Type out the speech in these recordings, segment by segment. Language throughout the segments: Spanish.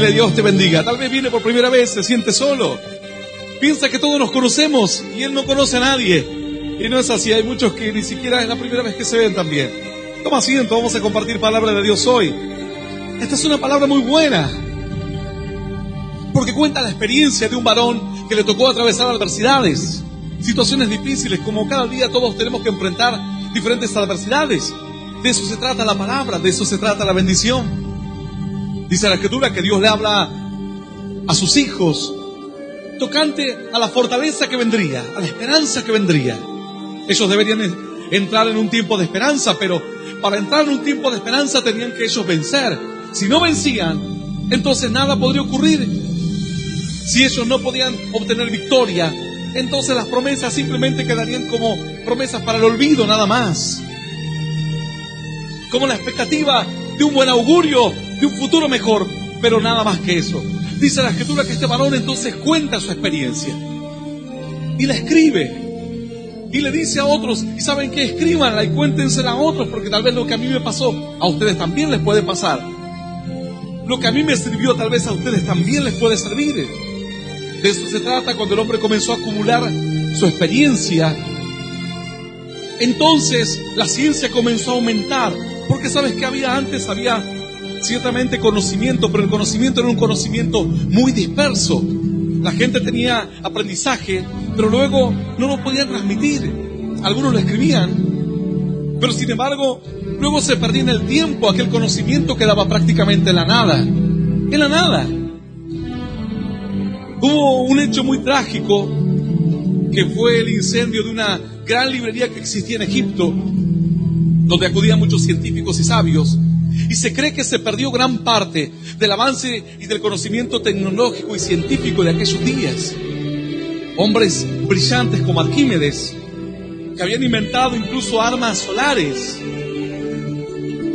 Dile: Dios te bendiga. Tal vez viene por primera vez, se siente solo. Piensa que todos nos conocemos y él no conoce a nadie. Y no es así, hay muchos que ni siquiera es la primera vez que se ven también. Toma asiento, vamos a compartir palabra de Dios hoy. Esta es una palabra muy buena, porque cuenta la experiencia de un varón que le tocó atravesar adversidades, situaciones difíciles, como cada día todos tenemos que enfrentar diferentes adversidades. De eso se trata la palabra, de eso se trata la bendición. Dice la Escritura que Dios le habla a sus hijos tocante a la fortaleza que vendría, a la esperanza que vendría. Ellos deberían entrar en un tiempo de esperanza, pero para entrar en un tiempo de esperanza tenían que ellos vencer. Si no vencían, entonces nada podría ocurrir. Si ellos no podían obtener victoria, entonces las promesas simplemente quedarían como promesas para el olvido, nada más. Como la expectativa de un buen augurio, de un futuro mejor, pero nada más que eso. Dice la Escritura que este varón entonces cuenta su experiencia y la escribe y le dice a otros: y saben que escríbanla y cuéntensela a otros, porque tal vez lo que a mí me pasó a ustedes también les puede pasar. Lo que a mí me sirvió tal vez a ustedes también les puede servir. De eso se trata. Cuando el hombre comenzó a acumular su experiencia, entonces la ciencia comenzó a aumentar, porque sabes que antes había ciertamente conocimiento, pero el conocimiento era un conocimiento muy disperso. La gente tenía aprendizaje, pero luego no lo podían transmitir. Algunos lo escribían, pero sin embargo luego se perdía en el tiempo. Aquel conocimiento quedaba prácticamente en la nada. En la nada. Hubo un hecho muy trágico, que fue el incendio de una gran librería que existía en Egipto, donde acudían muchos científicos y sabios. Y se cree que se perdió gran parte del avance y del conocimiento tecnológico y científico de aquellos días. Hombres brillantes como Arquímedes, que habían inventado incluso armas solares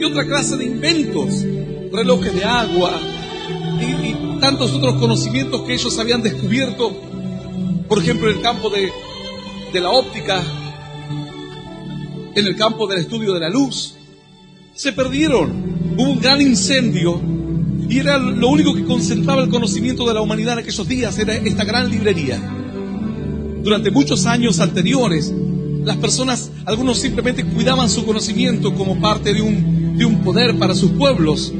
y otra clase de inventos, relojes de agua y tantos otros conocimientos que ellos habían descubierto, por ejemplo en el campo de la óptica, en el campo del estudio de la luz. Se perdieron. Hubo un gran incendio y era lo único que concentraba el conocimiento de la humanidad en aquellos días, era esta gran librería. Durante muchos años anteriores, las personas, algunos simplemente cuidaban su conocimiento como parte de un poder para sus pueblos,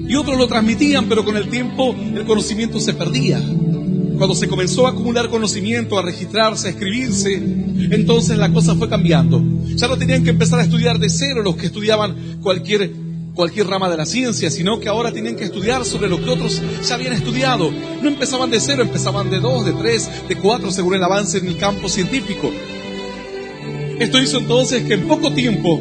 y otros lo transmitían, pero con el tiempo el conocimiento se perdía. Cuando se comenzó a acumular conocimiento, a registrarse, a escribirse, entonces la cosa fue cambiando. Ya no tenían que empezar a estudiar de cero los que estudiaban cualquier rama de la ciencia, sino que ahora tenían que estudiar sobre lo que otros ya habían estudiado. No empezaban de cero, empezaban de 2, de 3, de 4, según el avance en el campo científico. Esto hizo entonces que en poco tiempo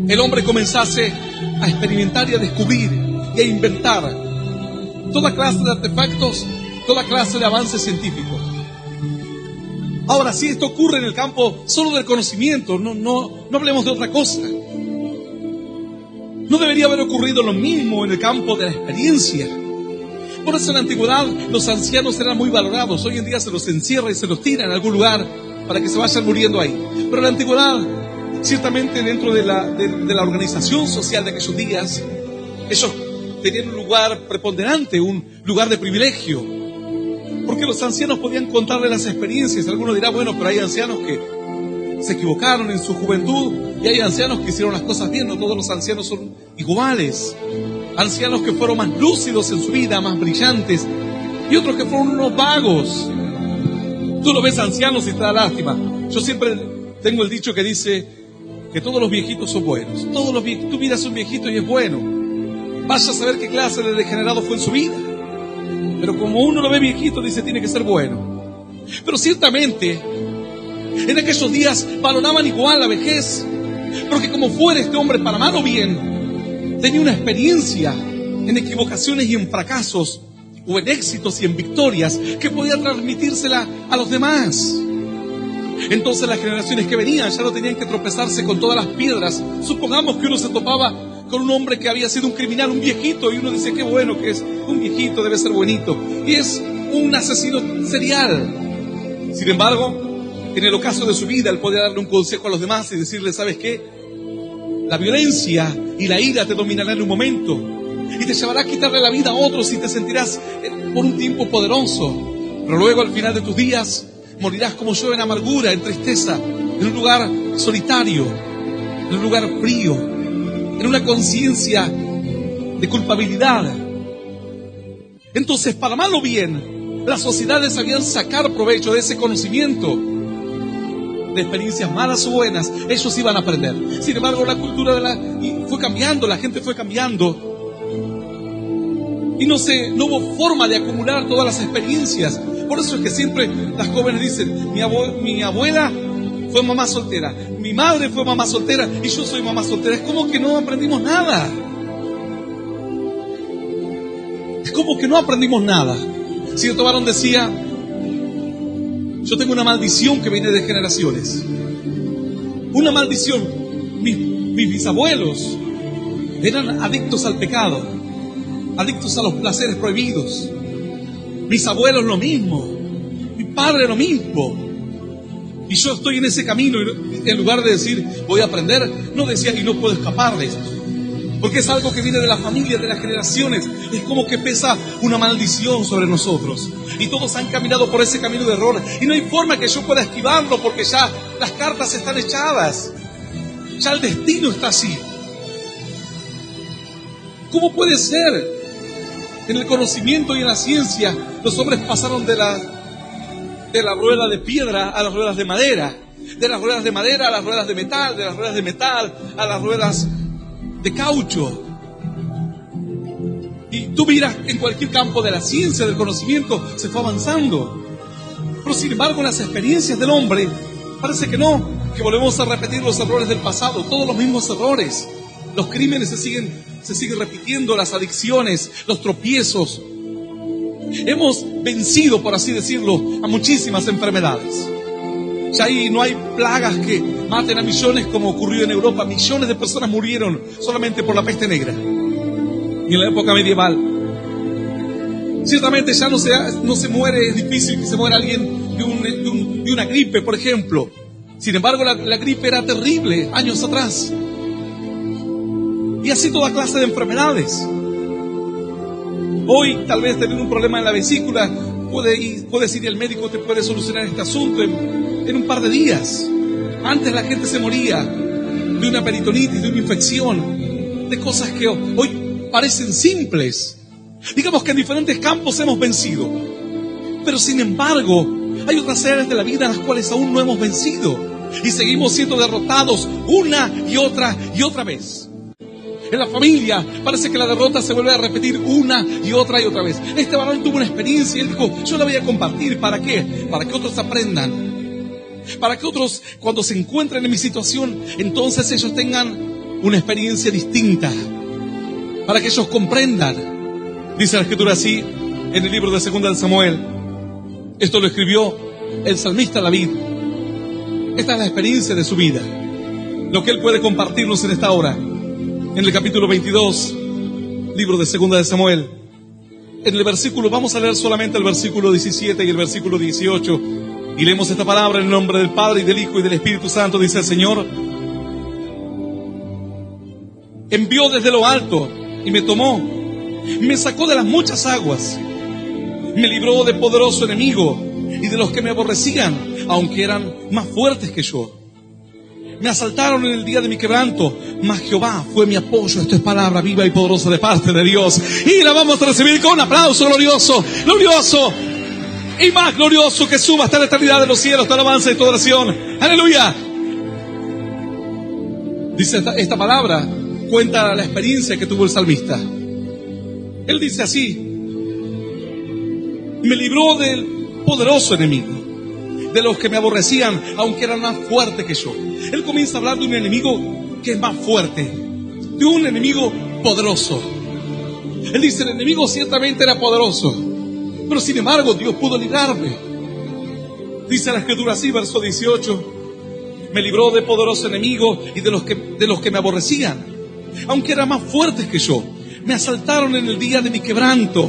el hombre comenzase a experimentar y a descubrir y a inventar toda clase de artefactos, toda clase de avance científico. Ahora, si esto ocurre en el campo solo del conocimiento, no hablemos de otra cosa. ¿No debería haber ocurrido lo mismo en el campo de la experiencia? Por eso en la antigüedad los ancianos eran muy valorados. Hoy en día se los encierra y se los tira en algún lugar para que se vayan muriendo ahí. Pero en la antigüedad, ciertamente dentro de la organización social de aquellos días, ellos tenían un lugar preponderante, un lugar de privilegio, porque los ancianos podían contarle las experiencias. Alguno dirá: bueno, pero hay ancianos que se equivocaron en su juventud y hay ancianos que hicieron las cosas bien. No todos los ancianos son iguales. Ancianos que fueron más lúcidos en su vida, más brillantes, y otros que fueron unos vagos. Tú lo ves ancianos y te da lástima. Yo siempre tengo el dicho que dice que todos los viejitos son buenos. Tú miras a un viejito y es bueno. Vaya a saber qué clase de degenerado fue en su vida, pero como uno lo ve viejito, dice tiene que ser bueno. Pero ciertamente en aquellos días valoraban igual la vejez, porque como fuera este hombre, para mal o bien, tenía una experiencia en equivocaciones y en fracasos, o en éxitos y en victorias, que podía transmitírsela a los demás. Entonces las generaciones que venían ya no tenían que tropezarse con todas las piedras. Supongamos que uno se topaba con un hombre que había sido un criminal, un viejito, y uno dice: qué bueno que es un viejito, debe ser buenito, y es un asesino serial. Sin embargo, en el ocaso de su vida, él podía darle un consejo a los demás y decirle: ¿sabes qué? La violencia y la ira te dominarán en un momento, y te llevará a quitarle la vida a otros y te sentirás por un tiempo poderoso. Pero luego al final de tus días morirás como yo en amargura, en tristeza, en un lugar solitario, en un lugar frío, en una conciencia de culpabilidad. Entonces, para mal o bien, las sociedades sabían sacar provecho de ese conocimiento. De experiencias malas o buenas, ellos iban a aprender. Sin embargo, la cultura fue cambiando, la gente fue cambiando. Y no hubo forma de acumular todas las experiencias. Por eso es que siempre las jóvenes dicen, mi abuela fue mamá soltera, mi madre fue mamá soltera y yo soy mamá soltera. Es como que no aprendimos nada. Es como que no aprendimos nada. Cierto varón decía, yo tengo una maldición que viene de generaciones. Una maldición. Mis bisabuelos eran adictos al pecado, adictos a los placeres prohibidos. Mis abuelos lo mismo, mi padre lo mismo. Y yo estoy en ese camino y en lugar de decir voy a aprender, no decía y no puedo escapar de esto. Porque es algo que viene de la familia, de las generaciones. Es como que pesa una maldición sobre nosotros. Y todos han caminado por ese camino de error. Y no hay forma que yo pueda esquivarlo porque ya las cartas están echadas. Ya el destino está así. ¿Cómo puede ser? En el conocimiento y en la ciencia, los hombres pasaron de la rueda de piedra a las ruedas de madera. De las ruedas de madera a las ruedas de metal. De las ruedas de metal a las ruedas de caucho. Y tú miras en cualquier campo de la ciencia, del conocimiento, se fue avanzando. Pero sin embargo, en las experiencias del hombre, parece que no, que volvemos a repetir los errores del pasado, todos los mismos errores. Los crímenes se siguen repitiendo, las adicciones, los tropiezos. Hemos vencido, por así decirlo, a muchísimas enfermedades. Ya ahí no hay plagas que maten a millones como ocurrió en Europa. Millones de personas murieron solamente por la peste negra. Y en la época medieval. Ciertamente ya no se muere, es difícil que se muera alguien de una gripe, por ejemplo. Sin embargo, la gripe era terrible años atrás. Y así toda clase de enfermedades. Hoy, tal vez teniendo un problema en la vesícula, puedes ir al médico, te puede solucionar este asunto en un par de días. Antes la gente se moría de una peritonitis, de una infección, de cosas que hoy parecen simples. Digamos que en diferentes campos hemos vencido. Pero sin embargo, hay otras áreas de la vida en las cuales aún no hemos vencido. Y seguimos siendo derrotados una y otra vez. En la familia parece que la derrota se vuelve a repetir una y otra vez. Este varón tuvo una experiencia y él dijo, yo la voy a compartir. ¿Para qué? Para que otros aprendan. Para que otros, cuando se encuentren en mi situación, entonces ellos tengan una experiencia distinta. Para que ellos comprendan. Dice la Escritura así en el libro de 2 de Samuel. Esto lo escribió el salmista David. Esta es la experiencia de su vida. Lo que él puede compartirnos en esta hora. En el capítulo 22, libro de 2 de Samuel, en el versículo, vamos a leer solamente el versículo 17 y el versículo 18, y leemos esta palabra en el nombre del Padre y del Hijo y del Espíritu Santo. Dice el Señor, envió desde lo alto y me tomó, me sacó de las muchas aguas, me libró de poderoso enemigo y de los que me aborrecían, aunque eran más fuertes que yo. Me asaltaron en el día de mi quebranto, mas Jehová fue mi apoyo. Esto es palabra viva y poderosa de parte de Dios. Y la vamos a recibir con un aplauso glorioso, glorioso y más glorioso que suba hasta la eternidad de los cielos, toda alabanza y toda oración. Aleluya. Dice esta palabra, cuenta la experiencia que tuvo el salmista. Él dice así, me libró del poderoso enemigo, de los que me aborrecían, aunque eran más fuertes que yo. Él comienza a hablar de un enemigo que es más fuerte, de un enemigo poderoso. Él dice, el enemigo ciertamente era poderoso, pero sin embargo Dios pudo librarme. Dice la Escritura así, verso 18, me libró de poderoso enemigo y de los que me aborrecían, aunque eran más fuertes que yo. Me asaltaron en el día de mi quebranto,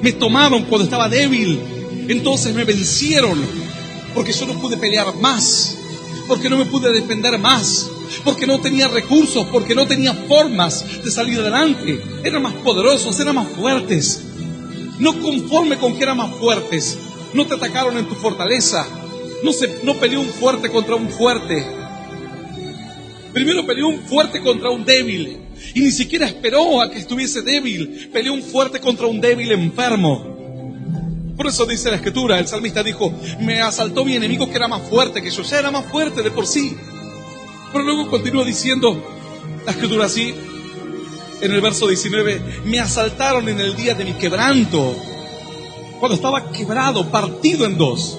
me tomaron cuando estaba débil, entonces me vencieron, porque yo no pude pelear más, porque no me pude defender más, porque no tenía recursos, porque no tenía formas de salir adelante. Eran más poderosos, eran más fuertes. No conforme con que eran más fuertes, no te atacaron en tu fortaleza. No peleó un fuerte contra un fuerte. Primero peleó un fuerte contra un débil, y ni siquiera esperó a que estuviese débil. Peleó un fuerte contra un débil enfermo. Por eso dice la Escritura, el salmista dijo: me asaltó mi enemigo que era más fuerte que yo. Ya era más fuerte de por sí. Pero luego continúa diciendo la Escritura así, en el verso 19: me asaltaron en el día de mi quebranto, cuando estaba quebrado, partido en dos.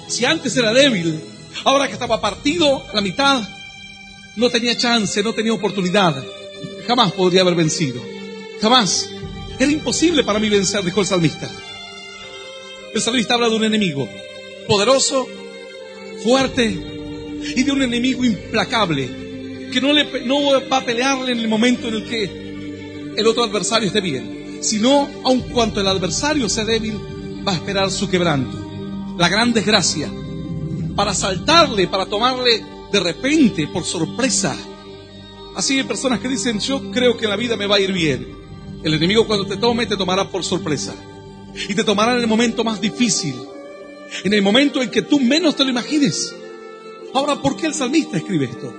Si antes era débil, ahora que estaba partido a la mitad, no tenía chance, no tenía oportunidad. Jamás podría haber vencido. Jamás. Era imposible para mí vencer, dijo el salmista. El salmista habla de un enemigo poderoso, fuerte, y de un enemigo implacable, que no va a pelearle en el momento en el que el otro adversario esté bien, sino aun cuanto el adversario sea débil, va a esperar su quebranto, la gran desgracia, para asaltarle, para tomarle de repente, por sorpresa. Así hay personas que dicen: yo creo que en la vida me va a ir bien. El enemigo, cuando te tome, te tomará por sorpresa, y te tomará en el momento más difícil, en el momento en que tú menos te lo imagines. Ahora, ¿por qué el salmista escribe esto?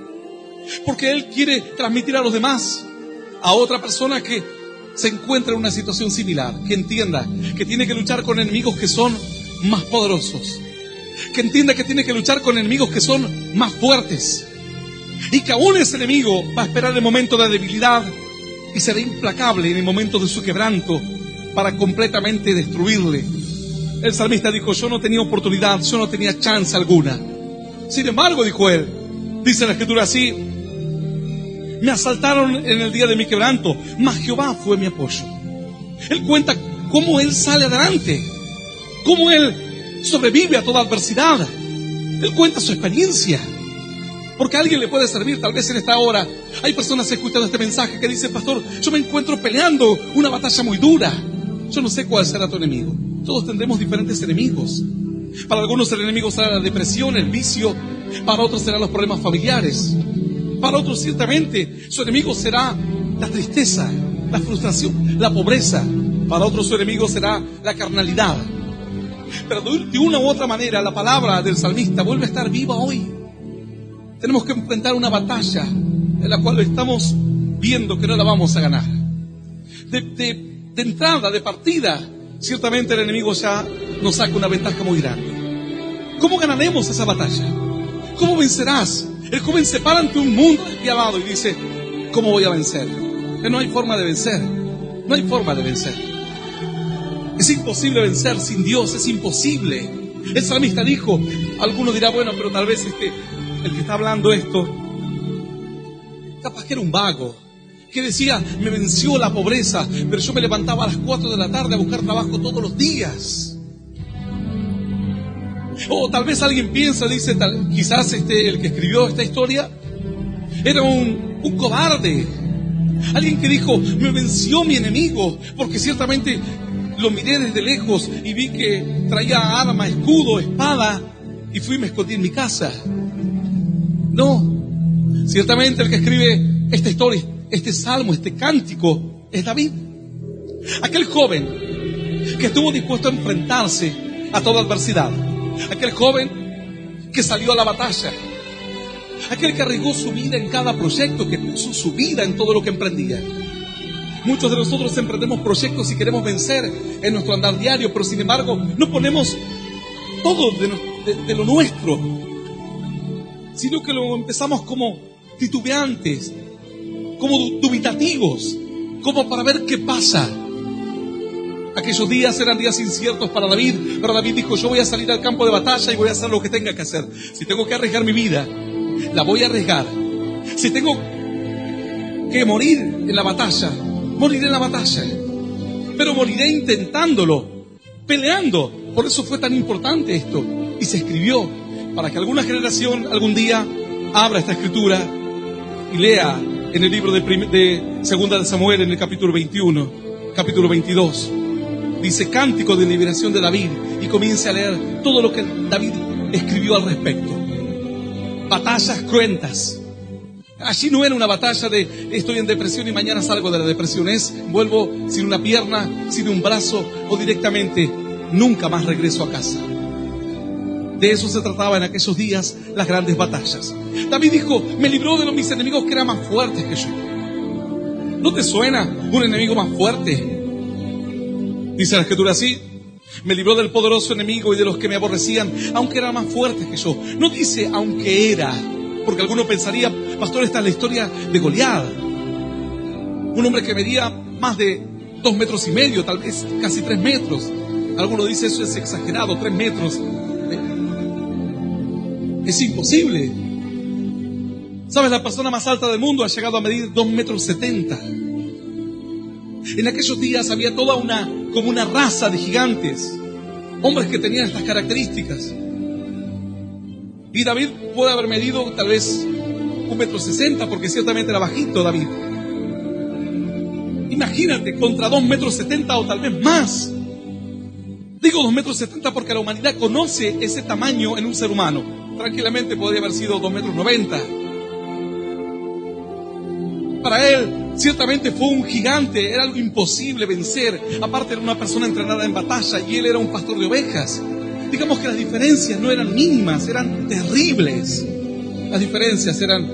Porque él quiere transmitir a los demás, a otra persona que se encuentra en una situación similar, que entienda que tiene que luchar con enemigos que son más poderosos, que entienda que tiene que luchar con enemigos que son más fuertes, y que aún ese enemigo va a esperar el momento de debilidad y será implacable en el momento de su quebranto para completamente destruirle. El salmista dijo: yo no tenía oportunidad, yo no tenía chance alguna. Sin embargo, dijo él, dice la Escritura así: me asaltaron en el día de mi quebranto, mas Jehová fue mi apoyo. Él cuenta cómo él sale adelante, cómo él sobrevive a toda adversidad. Él cuenta su experiencia, porque a alguien le puede servir. Tal vez en esta hora hay personas escuchando este mensaje que dicen: pastor, yo me encuentro peleando una batalla muy dura. Yo no sé cuál será tu enemigo. Todos tendremos diferentes enemigos. Para algunos el enemigo será la depresión, el vicio. Para otros serán los problemas familiares. Para otros ciertamente su enemigo será la tristeza, la frustración, la pobreza. Para otros su enemigo será la carnalidad. Pero de una u otra manera la palabra del salmista vuelve a estar viva hoy. Tenemos que enfrentar una batalla en la cual estamos viendo que no la vamos a ganar. De entrada, de partida, ciertamente el enemigo ya nos saca una ventaja muy grande. ¿Cómo ganaremos esa batalla? ¿Cómo vencerás? El joven se para ante un mundo despiadado y dice: ¿cómo voy a vencer? Que no hay forma de vencer. No hay forma de vencer. Es imposible vencer sin Dios, es imposible. El salmista dijo, alguno dirá: bueno, pero tal vez el que está hablando esto, capaz que era un vago, que decía: me venció la pobreza, pero yo me levantaba a las 4 de la tarde a buscar trabajo todos los días. O tal vez alguien piensa, dice, quizás el que escribió esta historia era un cobarde, alguien que dijo: me venció mi enemigo, porque ciertamente lo miré desde lejos y vi que traía arma, escudo, espada, y fui y me escondí en mi casa. No, ciertamente el que escribe esta historia, este salmo, este cántico, es David. Aquel joven que estuvo dispuesto a enfrentarse a toda adversidad. Aquel joven que salió a la batalla. Aquel que arriesgó su vida en cada proyecto, que puso su vida en todo lo que emprendía. Muchos de nosotros emprendemos proyectos y queremos vencer en nuestro andar diario, pero sin embargo no ponemos todo de lo nuestro, sino que lo empezamos como titubeantes, como dubitativos, como para ver qué pasa. Aquellos días eran días inciertos para David, pero David dijo: yo voy a salir al campo de batalla y voy a hacer lo que tenga que hacer. Si tengo que arriesgar mi vida, la voy a arriesgar. Si tengo que morir en la batalla, moriré en la batalla, pero moriré intentándolo, peleando. Por eso fue tan importante esto, y se escribió para que alguna generación algún día abra esta escritura y lea en el libro de Segunda de Samuel, en el capítulo 21, capítulo 22. Dice: cántico de liberación de David, y comienza a leer todo lo que David escribió al respecto. Batallas cruentas, Allí no era una batalla de estoy en depresión y mañana salgo de la depresión. Vuelvo sin una pierna, sin un brazo o directamente nunca más regreso a casa. De eso se trataba en aquellos días las grandes batallas. David dijo, me libró de mis enemigos que eran más fuertes que yo. ¿No te suena un enemigo más fuerte? Dice la Escritura así, me libró del poderoso enemigo y de los que me aborrecían, aunque eran más fuertes que yo. No dice aunque era, porque alguno pensaría, pastor, esta es la historia de Goliat. Un hombre que medía más de 2,5 metros, tal vez casi 3 metros. Alguno dice eso es exagerado, 3 metros. Es imposible. ¿Sabes? La persona más alta del mundo ha llegado a medir 2,70 metros. En aquellos días había toda como una raza de gigantes, hombres que tenían estas características. Y David puede haber medido tal vez 1,60 metros, porque ciertamente era bajito David. Imagínate, contra 2,70 metros o tal vez más. Digo 2,70 metros porque la humanidad conoce ese tamaño en un ser humano. Tranquilamente podría haber sido 2,90 metros. Para él, ciertamente fue un gigante, era algo imposible vencer. Aparte era una persona entrenada en batalla y él era un pastor de ovejas. Digamos que las diferencias no eran mínimas, eran terribles. Las diferencias eran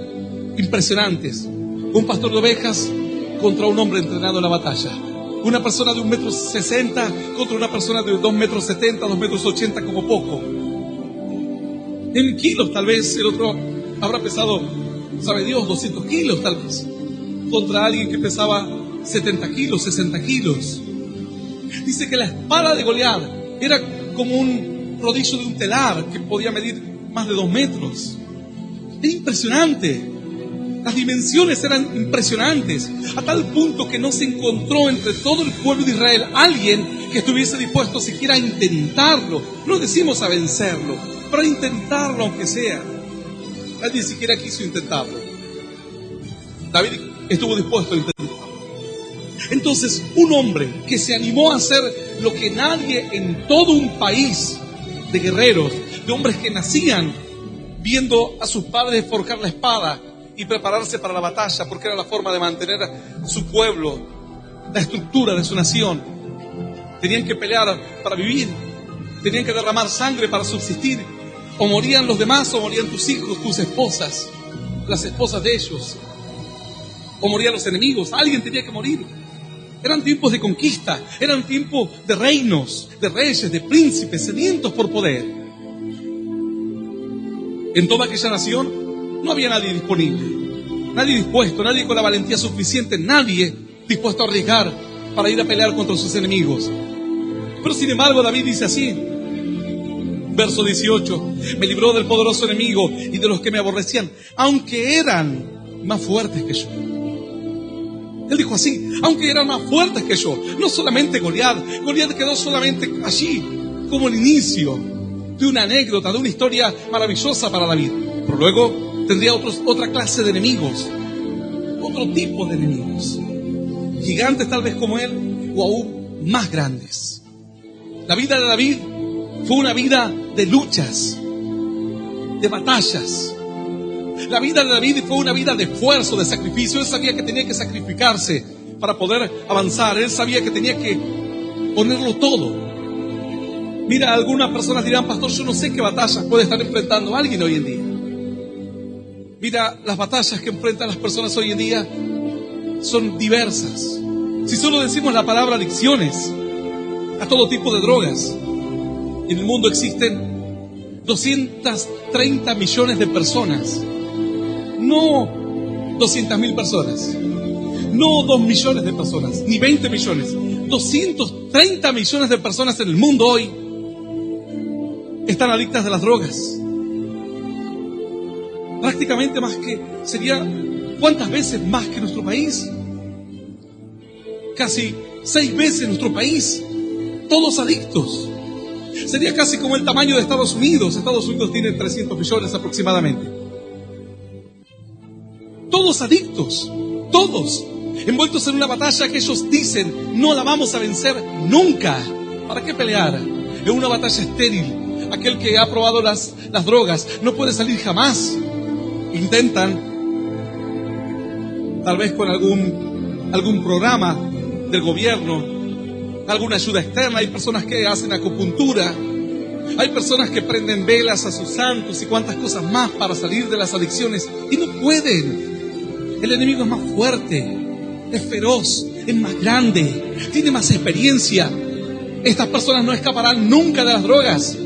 impresionantes. Un pastor de ovejas contra un hombre entrenado en la batalla. Una persona de 1,60 metros contra una persona de 2,70 metros, 2,80 metros como poco. En kilos tal vez, el otro habrá pesado, sabe Dios, 200 kilos tal vez. Contra alguien que pesaba 70 kilos, 60 kilos. Dice que la espada de Goliat era como un rodillo de un telar que podía medir más de 2 metros. Era impresionante. Las dimensiones eran impresionantes, a tal punto que no se encontró entre todo el pueblo de Israel alguien que estuviese dispuesto siquiera a intentarlo. No decimos a vencerlo, pero a intentarlo aunque sea. Nadie siquiera quiso intentarlo. David estuvo dispuesto a intentarlo. Entonces, un hombre que se animó a hacer lo que nadie en todo un país de guerreros, de hombres que nacían viendo a sus padres forjar la espada y prepararse para la batalla, porque era la forma de mantener su pueblo, la estructura de su nación. Tenían que pelear para vivir, tenían que derramar sangre para subsistir. O morían los demás, o morían tus hijos, tus esposas, las esposas de ellos. O morían los enemigos, alguien tenía que morir. Eran tiempos de conquista, eran tiempos de reinos, de reyes, de príncipes, sedientos por poder. En toda aquella nación no había nadie disponible, nadie dispuesto, nadie con la valentía suficiente, nadie dispuesto a arriesgar para ir a pelear contra sus enemigos. Pero sin embargo David dice así, verso 18, me libró del poderoso enemigo y de los que me aborrecían, aunque eran más fuertes que yo. Él dijo así, aunque eran más fuertes que yo. No solamente Goliat quedó solamente allí como el inicio de una anécdota, de una historia maravillosa para David. Pero luego tendría otra clase de enemigos, otro tipo de enemigos, gigantes tal vez como él o aún más grandes. La vida de David fue una vida de luchas, de batallas. La vida de David fue una vida de esfuerzo, de sacrificio. Él sabía que tenía que sacrificarse para poder avanzar. Él sabía que tenía que ponerlo todo. Mira, algunas personas dirán, pastor, yo no sé qué batallas puede estar enfrentando alguien hoy en día. Mira, las batallas que enfrentan las personas hoy en día son diversas. Si solo decimos la palabra adicciones a todo tipo de drogas, en el mundo existen 230 millones de personas. No 200.000 personas, no 2 millones de personas, ni 20 millones. 230 millones de personas en el mundo hoy están adictas de las drogas. Prácticamente más que, sería, ¿cuántas veces más que nuestro país? Casi 6 veces nuestro país, todos adictos. Sería casi como el tamaño de Estados Unidos. Estados Unidos tiene 300 millones aproximadamente. Todos adictos, todos envueltos en una batalla que ellos dicen no la vamos a vencer nunca. ¿Para qué pelear? En una batalla estéril. Aquel que ha probado las drogas no puede salir jamás. Intentan, tal vez con algún programa del gobierno, alguna ayuda externa. Hay personas que hacen acupuntura, hay personas que prenden velas a sus santos y cuantas cosas más para salir de las adicciones y no pueden. El enemigo es más fuerte, es feroz, es más grande, tiene más experiencia. Estas personas no escaparán nunca de las drogas.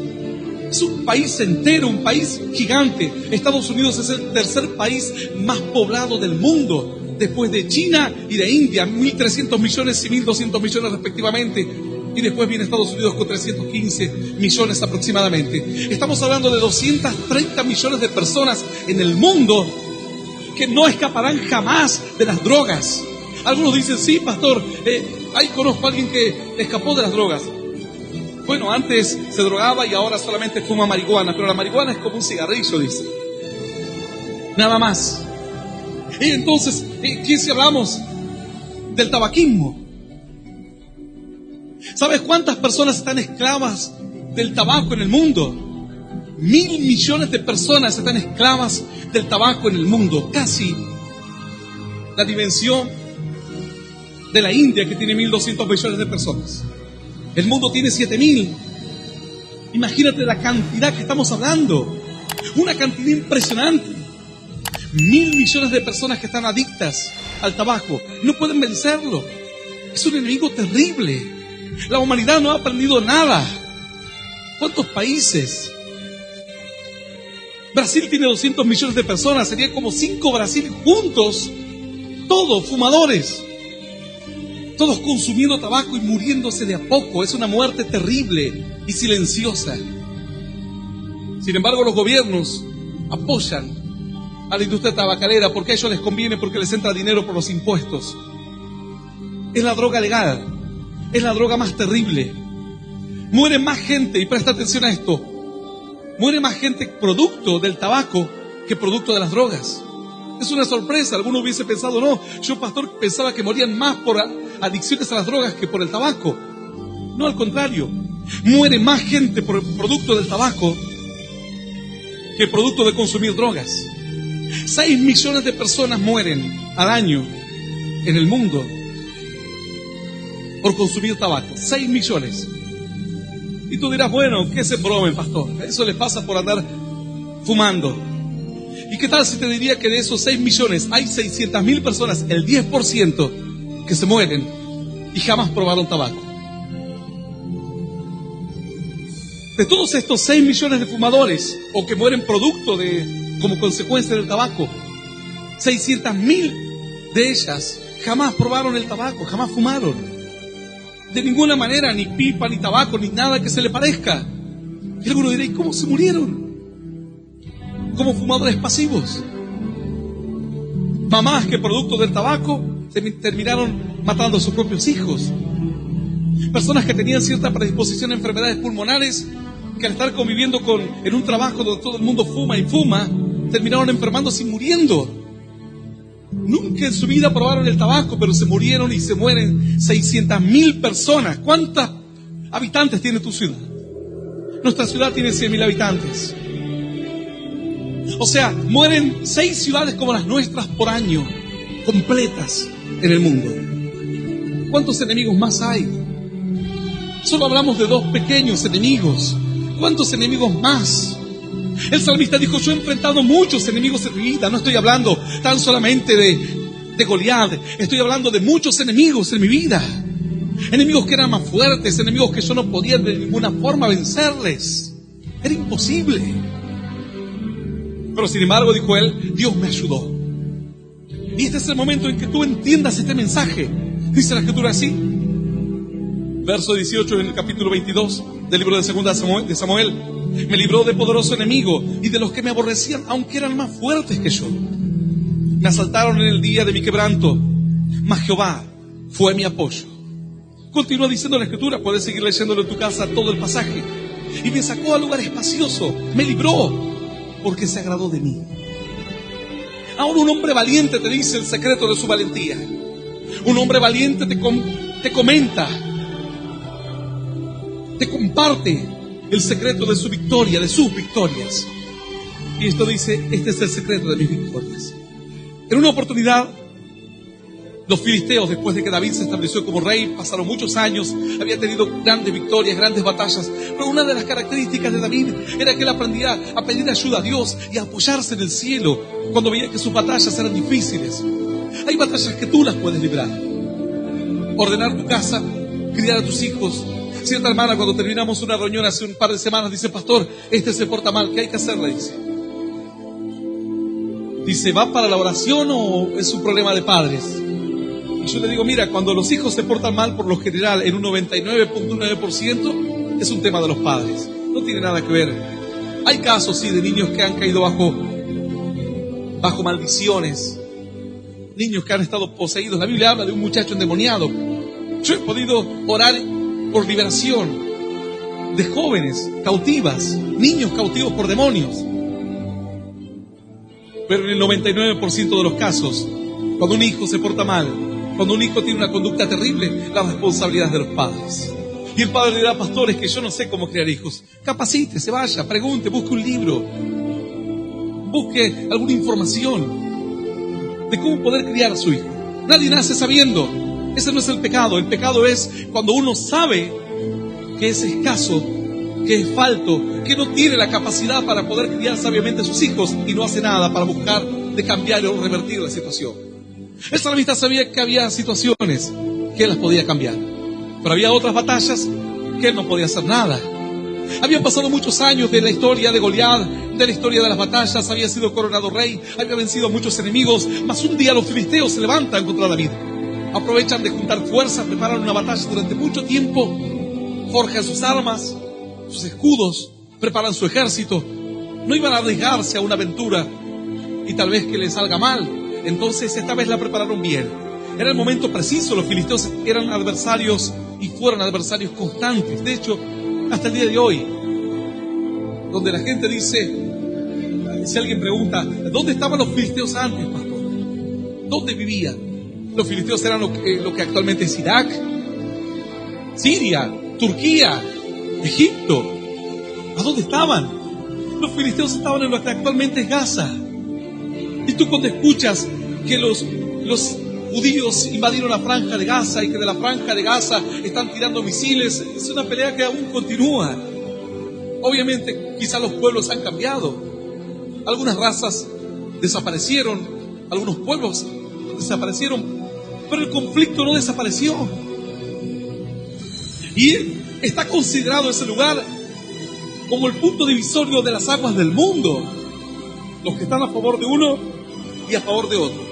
Es un país entero, un país gigante. Estados Unidos es el tercer país más poblado del mundo, después de China y de India, 1.300 millones y 1.200 millones respectivamente. Y después viene Estados Unidos con 315 millones aproximadamente. Estamos hablando de 230 millones de personas en el mundo que no escaparán jamás de las drogas. Algunos dicen, sí, pastor, ahí conozco a alguien que escapó de las drogas. Bueno, antes se drogaba y ahora solamente fuma marihuana, pero la marihuana es como un cigarrillo, dice. Nada más. Y entonces, ¿qué si hablamos del tabaquismo? ¿Sabes cuántas personas están esclavas del tabaco en el mundo? 1.000 millones de personas están esclavas del tabaco en el mundo. Casi la dimensión de la India, que tiene 1.200 millones de personas. El mundo tiene 7.000. Imagínate la cantidad que estamos hablando. Una cantidad impresionante. 1.000 millones de personas que están adictas al tabaco. No pueden vencerlo. Es un enemigo terrible. La humanidad no ha aprendido nada. ¿Cuántos países? Brasil tiene 200 millones de personas. Sería como 5 Brasil juntos. Todos fumadores. Todos consumiendo tabaco y muriéndose de a poco. Es una muerte terrible y silenciosa. Sin embargo, los gobiernos apoyan a la industria tabacalera porque a ellos les conviene, porque les entra dinero por los impuestos. Es la droga legal. Es la droga más terrible. Muere más gente, y presta atención a esto, muere más gente producto del tabaco que producto de las drogas. Es una sorpresa. Alguno hubiese pensado, no, yo, pastor, pensaba que morían más por adicciones a las drogas que por el tabaco. No, al contrario. Muere más gente por producto del tabaco que producto de consumir drogas. 6 millones de personas mueren al año en el mundo por consumir tabaco. 6 millones. Y tú dirás, bueno, ¿qué se brome, pastor? Eso les pasa por andar fumando. ¿Y qué tal si te diría que de esos 6 millones hay 600.000 personas, el 10%, que se mueren y jamás probaron tabaco? De todos estos 6 millones de fumadores, o que mueren producto como consecuencia del tabaco, 600.000 de ellas jamás probaron el tabaco, jamás fumaron. De ninguna manera, ni pipa, ni tabaco, ni nada que se le parezca. Y alguno dirá, ¿y cómo se murieron? Como fumadores pasivos. Mamás que producto del tabaco terminaron matando a sus propios hijos. Personas que tenían cierta predisposición a enfermedades pulmonares, que al estar conviviendo en un trabajo donde todo el mundo fuma y fuma, terminaron enfermándose y muriendo. Nunca en su vida probaron el tabaco, pero se murieron y se mueren 600.000 personas. ¿Cuántos habitantes tiene tu ciudad? Nuestra ciudad tiene 100.000 habitantes. O sea, mueren 6 ciudades como las nuestras por año, completas en el mundo. ¿Cuántos enemigos más hay? Solo hablamos de 2 pequeños enemigos. ¿Cuántos enemigos más? El salmista dijo, yo he enfrentado muchos enemigos en mi vida. No estoy hablando tan solamente de Goliat. Estoy hablando de muchos enemigos en mi vida. Enemigos que eran más fuertes, enemigos que yo no podía de ninguna forma vencerles. Era imposible. Pero sin embargo, dijo él, Dios me ayudó. Y este es el momento en que tú entiendas este mensaje. Dice la Escritura así. Verso 18 en el capítulo 22 del libro de Segunda de Samuel. Me libró de poderoso enemigo y de los que me aborrecían, aunque eran más fuertes que yo. Me asaltaron en el día de mi quebranto, mas Jehová fue mi apoyo. Continúa diciendo la Escritura, puedes seguir leyéndolo en tu casa todo el pasaje. Y me sacó a lugar espacioso, me libró, porque se agradó de mí. Ahora un hombre valiente te dice el secreto de su valentía. Un hombre valiente te comenta, te comparte el secreto de su victoria, de sus victorias. Y esto dice, este es el secreto de mis victorias. En una oportunidad, Los filisteos, después de que David se estableció como rey, pasaron muchos años, había tenido grandes victorias, grandes batallas, pero una de las características de David era que él aprendía a pedir ayuda a Dios y a apoyarse en el cielo cuando veía que sus batallas eran difíciles. Hay batallas que tú las puedes librar. Ordenar tu casa, criar a tus hijos. Cierta hermana, cuando terminamos una reunión hace un par de semanas, dice: pastor, este se porta mal, ¿qué hay que hacer? Le dice, ¿va para la oración o es un problema de padres? Y yo le digo, mira, cuando los hijos se portan mal, por lo general, en un 99.9%, es un tema de los padres. No tiene nada que ver. Hay casos, sí, de niños que han caído bajo maldiciones. Niños que han estado poseídos. La Biblia habla de un muchacho endemoniado. Yo he podido orar por liberación de jóvenes cautivas, niños cautivos por demonios. Pero en el 99% de los casos, cuando un hijo se porta mal, cuando un hijo tiene una conducta terrible, la responsabilidad es de los padres. Y el padre le dirá: pastor, es que yo no sé cómo criar hijos. Capacite, se vaya, pregunte, busque un libro, busque alguna información de cómo poder criar a su hijo. Nadie nace sabiendo. Ese no es el pecado. El pecado es cuando uno sabe que es escaso, que es falto, que no tiene la capacidad para poder criar sabiamente a sus hijos y no hace nada para buscar de cambiar o revertir la situación. El salmista sabía que había situaciones que él las podía cambiar, pero había otras batallas que él no podía hacer nada. Habían pasado muchos años de la historia de Goliat, de la historia de las batallas, había sido coronado rey, había vencido a muchos enemigos, mas un día los filisteos se levantan contra David. Aprovechan de juntar fuerzas, preparan una batalla durante mucho tiempo, forjan sus armas, sus escudos, preparan su ejército. No iban a arriesgarse a una aventura y tal vez que les salga mal. Entonces esta vez la prepararon bien. Era el momento preciso. Los filisteos eran adversarios y fueron adversarios constantes. De hecho, hasta el día de hoy, donde la gente dice, si alguien pregunta, ¿dónde estaban los filisteos antes, pastor? ¿Dónde vivían? Los filisteos eran lo que actualmente es Irak, Siria, Turquía, Egipto. ¿A dónde estaban? Los filisteos estaban en lo que actualmente es Gaza. Y tú, cuando escuchas que los judíos invadieron la franja de Gaza y que de la franja de Gaza están tirando misiles, es una pelea que aún continúa. Obviamente, quizás los pueblos han cambiado. Algunas razas desaparecieron, algunos pueblos desaparecieron, pero el conflicto no desapareció. Y está considerado ese lugar como el punto divisorio de las aguas del mundo. Los que están a favor de uno y a favor de otro.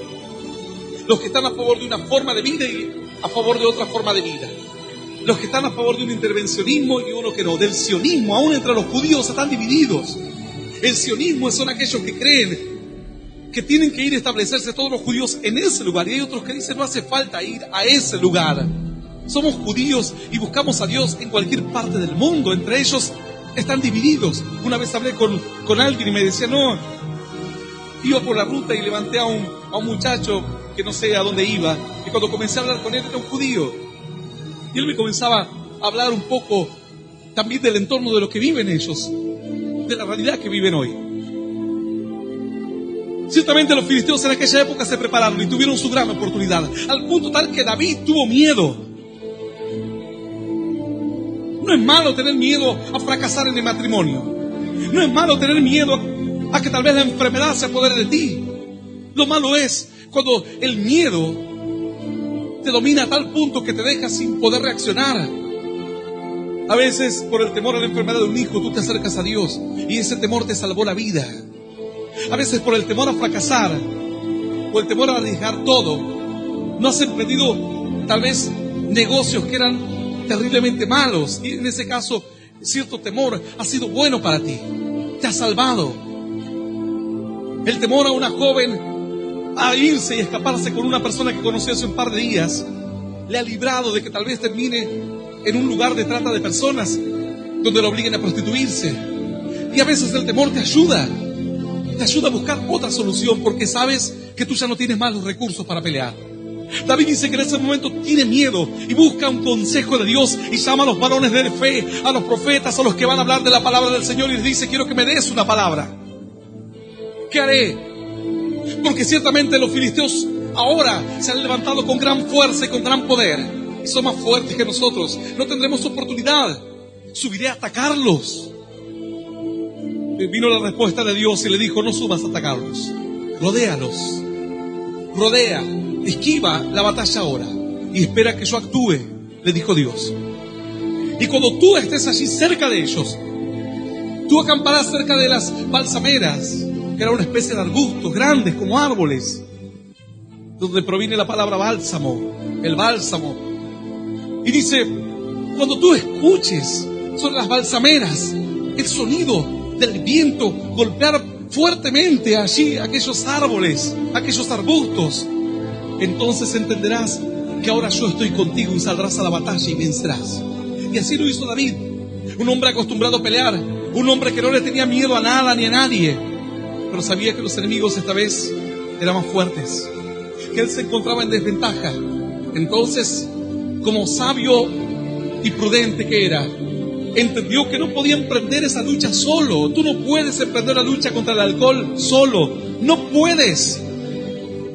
Los que están a favor de una forma de vida y a favor de otra forma de vida. Los que están a favor de un intervencionismo y uno que no. Del sionismo, aún entre los judíos están divididos. El sionismo son aquellos que creen que tienen que ir a establecerse todos los judíos en ese lugar. Y hay otros que dicen: no hace falta ir a ese lugar. Somos judíos y buscamos a Dios en cualquier parte del mundo. Entre ellos están divididos. Una vez hablé con alguien y me decía: no, iba por la ruta y levanté a un muchacho que no sé a dónde iba, y cuando comencé a hablar con él, era un judío, y él me comenzaba a hablar un poco también del entorno de lo que viven ellos, de la realidad que viven hoy. Ciertamente los filisteos en aquella época se prepararon y tuvieron su gran oportunidad, al punto tal que David tuvo miedo. No es malo tener miedo a fracasar en el matrimonio. No es malo tener miedo a que tal vez la enfermedad se apodere de ti. Lo malo es cuando el miedo te domina a tal punto que te deja sin poder reaccionar. A veces, por el temor a la enfermedad de un hijo, tú te acercas a Dios y ese temor te salvó la vida. A veces, por el temor a fracasar o el temor a arriesgar todo, no has emprendido tal vez negocios que eran terriblemente malos, y en ese caso cierto temor ha sido bueno para ti, te ha salvado. El temor a una joven a irse y escaparse con una persona que conoció hace un par de días le ha librado de que tal vez termine en un lugar de trata de personas donde lo obliguen a prostituirse. Y a veces el temor te ayuda a buscar otra solución, porque sabes que tú ya no tienes más los recursos para pelear. David dice que en ese momento tiene miedo y busca un consejo de Dios y llama a los varones de fe, a los profetas, a los que van a hablar de la palabra del Señor, y les dice: quiero que me des una palabra. ¿Qué haré? Porque ciertamente los filisteos ahora se han levantado con gran fuerza y con gran poder, y son más fuertes que nosotros. No tendremos oportunidad. Subiré a atacarlos. Vino la respuesta de Dios y le dijo: no subas a atacarlos, rodéalos, rodea, esquiva la batalla ahora y espera que yo actúe, le dijo Dios. Y cuando tú estés allí cerca de ellos, tú acamparás cerca de las balsameras, que era una especie de arbustos grandes como árboles, donde proviene la palabra bálsamo, el bálsamo. Y dice: cuando tú escuches sobre las balsameras el sonido del viento golpear fuertemente allí aquellos árboles, aquellos arbustos, entonces entenderás que ahora yo estoy contigo y saldrás a la batalla y vencerás. Y así lo hizo David, un hombre acostumbrado a pelear, un hombre que no le tenía miedo a nada ni a nadie, pero sabía que los enemigos esta vez eran más fuertes, que él se encontraba en desventaja. Entonces, como sabio y prudente que era, entendió que no podía emprender esa lucha solo. Tú no puedes emprender la lucha contra el alcohol solo. No puedes.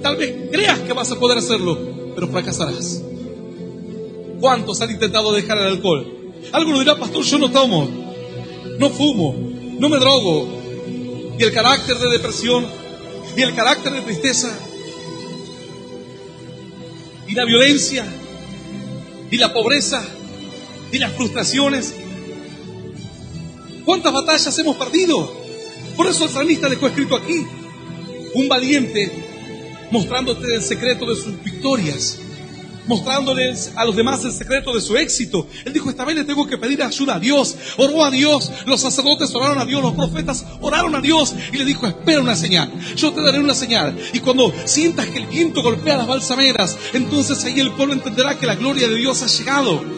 Tal vez creas que vas a poder hacerlo, pero fracasarás. ¿Cuántos han intentado dejar el alcohol? Alguno dirá: pastor, yo no tomo, no fumo, no me drogo. Y el carácter de depresión, y el carácter de tristeza, y la violencia, y la pobreza, y las frustraciones. ¿Cuántas batallas hemos perdido? Por eso el salmista dejó escrito aquí: un valiente mostrándote el secreto de sus victorias, mostrándoles a los demás el secreto de su éxito. Él dijo: esta vez le tengo que pedir ayuda a Dios. Oró a Dios, los sacerdotes oraron a Dios, los profetas oraron a Dios, y le dijo: espera una señal, yo te daré una señal. Y cuando sientas que el viento golpea las balsameras, entonces ahí el pueblo entenderá que la gloria de Dios ha llegado.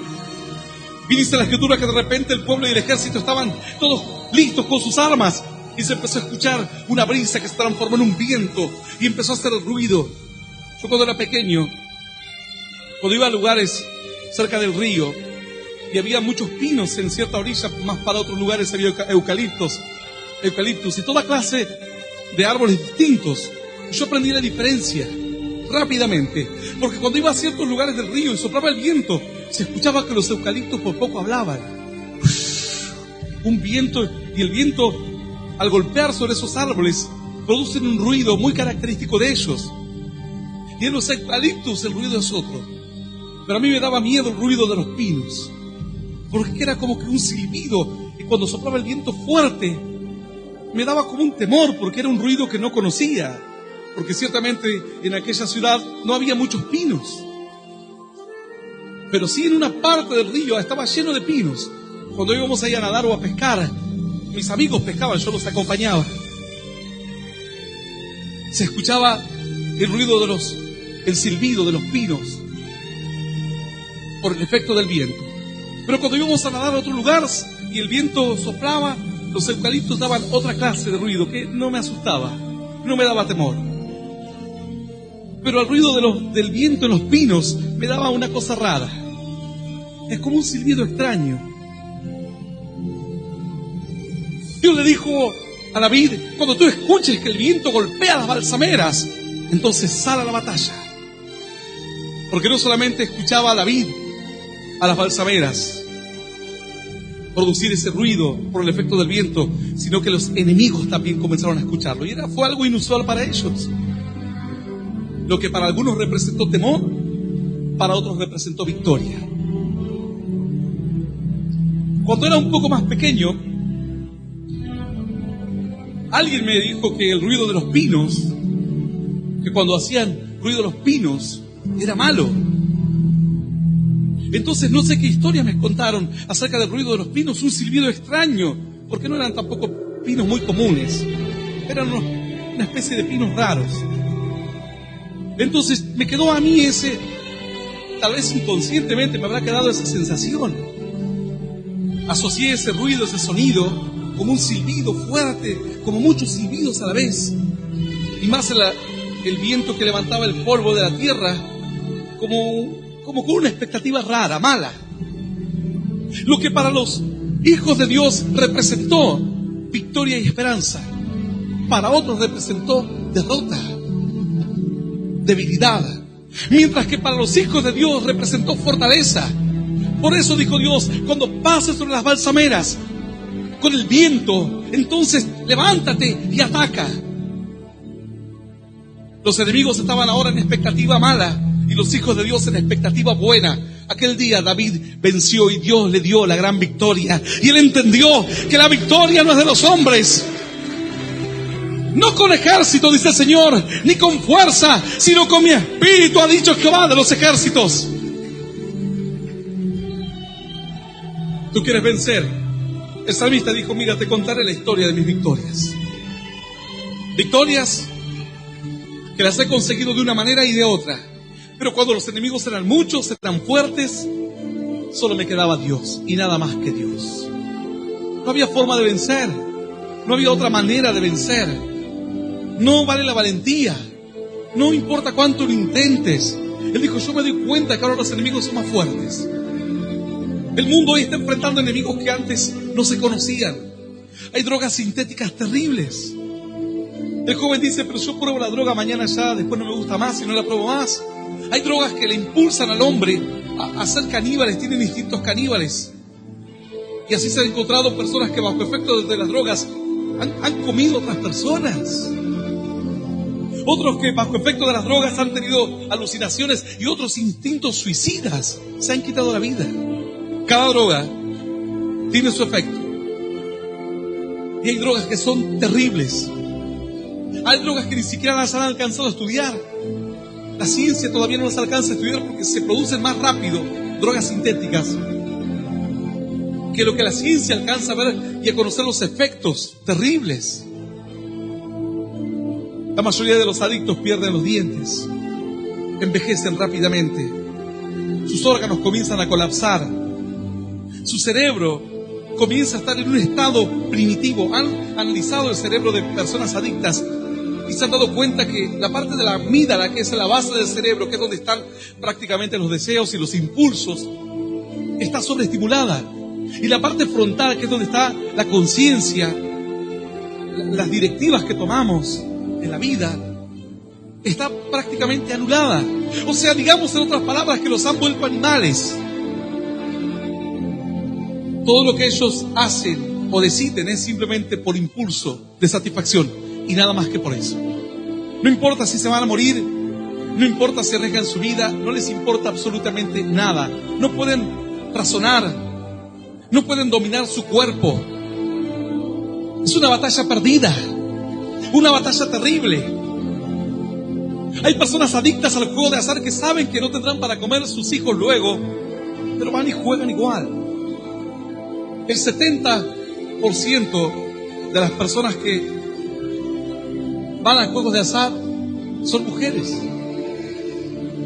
Y dice la escritura que de repente el pueblo y el ejército estaban todos listos con sus armas, y se empezó a escuchar una brisa que se transformó en un viento y empezó a hacer ruido. Yo cuando era pequeño, cuando iba a lugares cerca del río y había muchos pinos en cierta orilla, más para otros lugares había eucaliptus y toda clase de árboles distintos, yo aprendí la diferencia rápidamente, porque cuando iba a ciertos lugares del río y soplaba el viento, se escuchaba que los eucaliptos por poco hablaban. Un viento, y el viento al golpear sobre esos árboles producen un ruido muy característico de ellos. Y en los eucaliptus el ruido es otro, pero a mí me daba miedo el ruido de los pinos, porque era como que un silbido, y cuando soplaba el viento fuerte me daba como un temor, porque era un ruido que no conocía, porque ciertamente en aquella ciudad no había muchos pinos, pero sí en una parte del río estaba lleno de pinos. Cuando íbamos ahí a nadar o a pescar, mis amigos pescaban, yo los acompañaba, se escuchaba el ruido el silbido de los pinos por el efecto del viento. Pero cuando íbamos a nadar a otro lugar y el viento soplaba, los eucaliptos daban otra clase de ruido que no me asustaba, no me daba temor. Pero el ruido del viento en los pinos me daba una cosa rara. Es como un silbido extraño. Dios le dijo a David: cuando tú escuches que el viento golpea las balsameras, entonces sal a la batalla. Porque no solamente escuchaba a David a las balsameras producir ese ruido por el efecto del viento, sino que los enemigos también comenzaron a escucharlo. Y fue algo inusual para ellos. Lo que para algunos representó temor, para otros representó victoria. Cuando era un poco más pequeño, alguien me dijo que el ruido de los pinos, que cuando hacían ruido los pinos, era malo. Entonces no sé qué historias me contaron acerca del ruido de los pinos, un silbido extraño, porque no eran tampoco pinos muy comunes, eran una especie de pinos raros. Entonces me quedó a mí tal vez inconscientemente me habrá quedado esa sensación. Asocié ese ruido, ese sonido, como un silbido fuerte, como muchos silbidos a la vez, y más el viento que levantaba el polvo de la tierra, como con una expectativa rara, mala. Lo que para los hijos de Dios representó victoria y esperanza, para otros representó derrota debilidad, mientras que para los hijos de Dios representó fortaleza. Por eso dijo Dios: cuando pases sobre las balsameras con el viento, entonces levántate y ataca. Los enemigos estaban ahora en expectativa mala y los hijos de Dios en expectativa buena. Aquel día David venció y Dios le dio la gran victoria. Y él entendió que la victoria no es de los hombres, no con ejército, dice el Señor, ni con fuerza, sino con mi espíritu, ha dicho Jehová de los ejércitos. ¿Tú quieres vencer? El salmista dijo: mira, te contaré la historia de mis victorias. Victorias que las he conseguido de una manera y de otra. Pero cuando los enemigos eran muchos, eran fuertes, solo me quedaba Dios y nada más que Dios. No había forma de vencer, no había otra manera de vencer. No vale la valentía, no importa cuánto lo intentes. Él dijo: yo me doy cuenta que ahora los enemigos son más fuertes. El mundo hoy está enfrentando enemigos que antes no se conocían. Hay drogas sintéticas terribles. El joven dice: pero yo pruebo la droga, mañana ya después no me gusta más y no la pruebo más. Hay drogas que le impulsan al hombre a ser caníbales, tienen instintos caníbales. Y así se han encontrado personas que bajo efecto de las drogas han comido a otras personas. Otros que bajo efecto de las drogas han tenido alucinaciones y otros instintos suicidas, se han quitado la vida. Cada droga tiene su efecto. Y hay drogas que son terribles. Hay drogas que ni siquiera las han alcanzado a estudiar. La ciencia todavía no las alcanza a estudiar porque se producen más rápido drogas sintéticas que lo que la ciencia alcanza a ver y a conocer los efectos terribles. La mayoría de los adictos pierden los dientes, envejecen rápidamente, sus órganos comienzan a colapsar, su cerebro comienza a estar en un estado primitivo. Han analizado el cerebro de personas adictas y se han dado cuenta que la parte de la amígdala, que es la base del cerebro, que es donde están prácticamente los deseos y los impulsos, está sobreestimulada. Y la parte frontal, que es donde está la conciencia, las directivas que tomamos en la vida, está prácticamente anulada. O sea, digamos en otras palabras, que los han vuelto animales. Todo lo que ellos hacen o deciden es simplemente por impulso de satisfacción y nada más que por eso. No importa si se van a morir, no importa si arriesgan su vida, no les importa absolutamente nada. No pueden razonar, no pueden dominar su cuerpo. Es una batalla perdida, una batalla terrible. Hay personas adictas al juego de azar que saben que no tendrán para comer sus hijos luego, pero van y juegan igual. El 70% de las personas que van a juegos de azar son mujeres,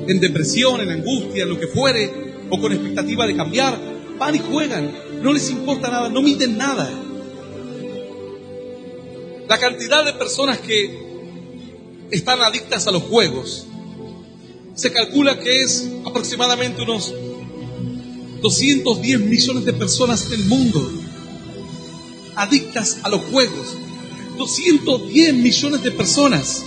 en depresión, en angustia, en lo que fuere, o con expectativa de cambiar. Van y juegan, no les importa nada, no miden nada. La cantidad de personas que están adictas a los juegos se calcula que es aproximadamente unos 210 millones de personas en el mundo adictas a los juegos. 210 millones de personas.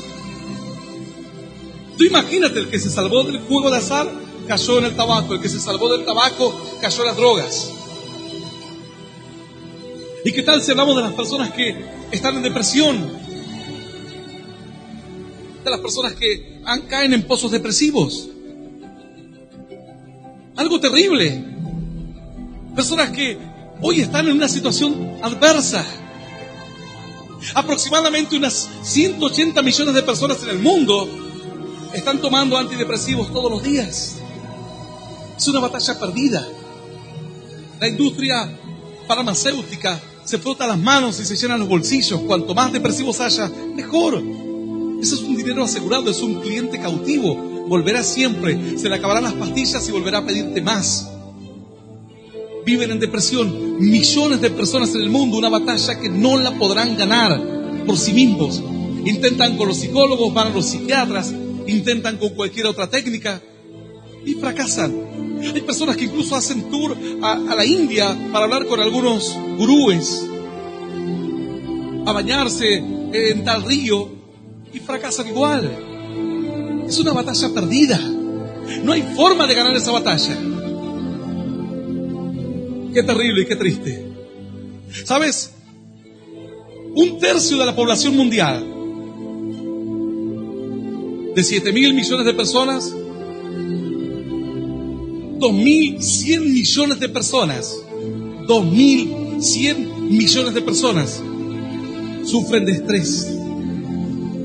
Tú imagínate, el que se salvó del juego de azar cayó en el tabaco, el que se salvó del tabaco cayó en las drogas. ¿Y qué tal si hablamos de las personas que están en depresión? De las personas que caen en pozos depresivos. Algo terrible. Personas que hoy están en una situación adversa. Aproximadamente unas 180 millones de personas en el mundo están tomando antidepresivos todos los días. Es una batalla perdida. La industria farmacéutica se frota las manos y se llenan los bolsillos. Cuanto más depresivos haya, mejor. Eso es un dinero asegurado, es un cliente cautivo. Volverá siempre, se le acabarán las pastillas y volverá a pedirte más. Viven en depresión millones de personas en el mundo, una batalla que no la podrán ganar por sí mismos. Intentan con los psicólogos, van a los psiquiatras, intentan con cualquier otra técnica y fracasan. Hay personas que incluso hacen tour a la India para hablar con algunos gurúes, a bañarse en tal río y fracasan igual. Es una batalla perdida. No hay forma de ganar esa batalla. Qué terrible y qué triste. ¿Sabes? 1/3 de la población mundial, de 7.000 millones de personas, 2.100 millones de personas, 2.100 millones de personas sufren de estrés.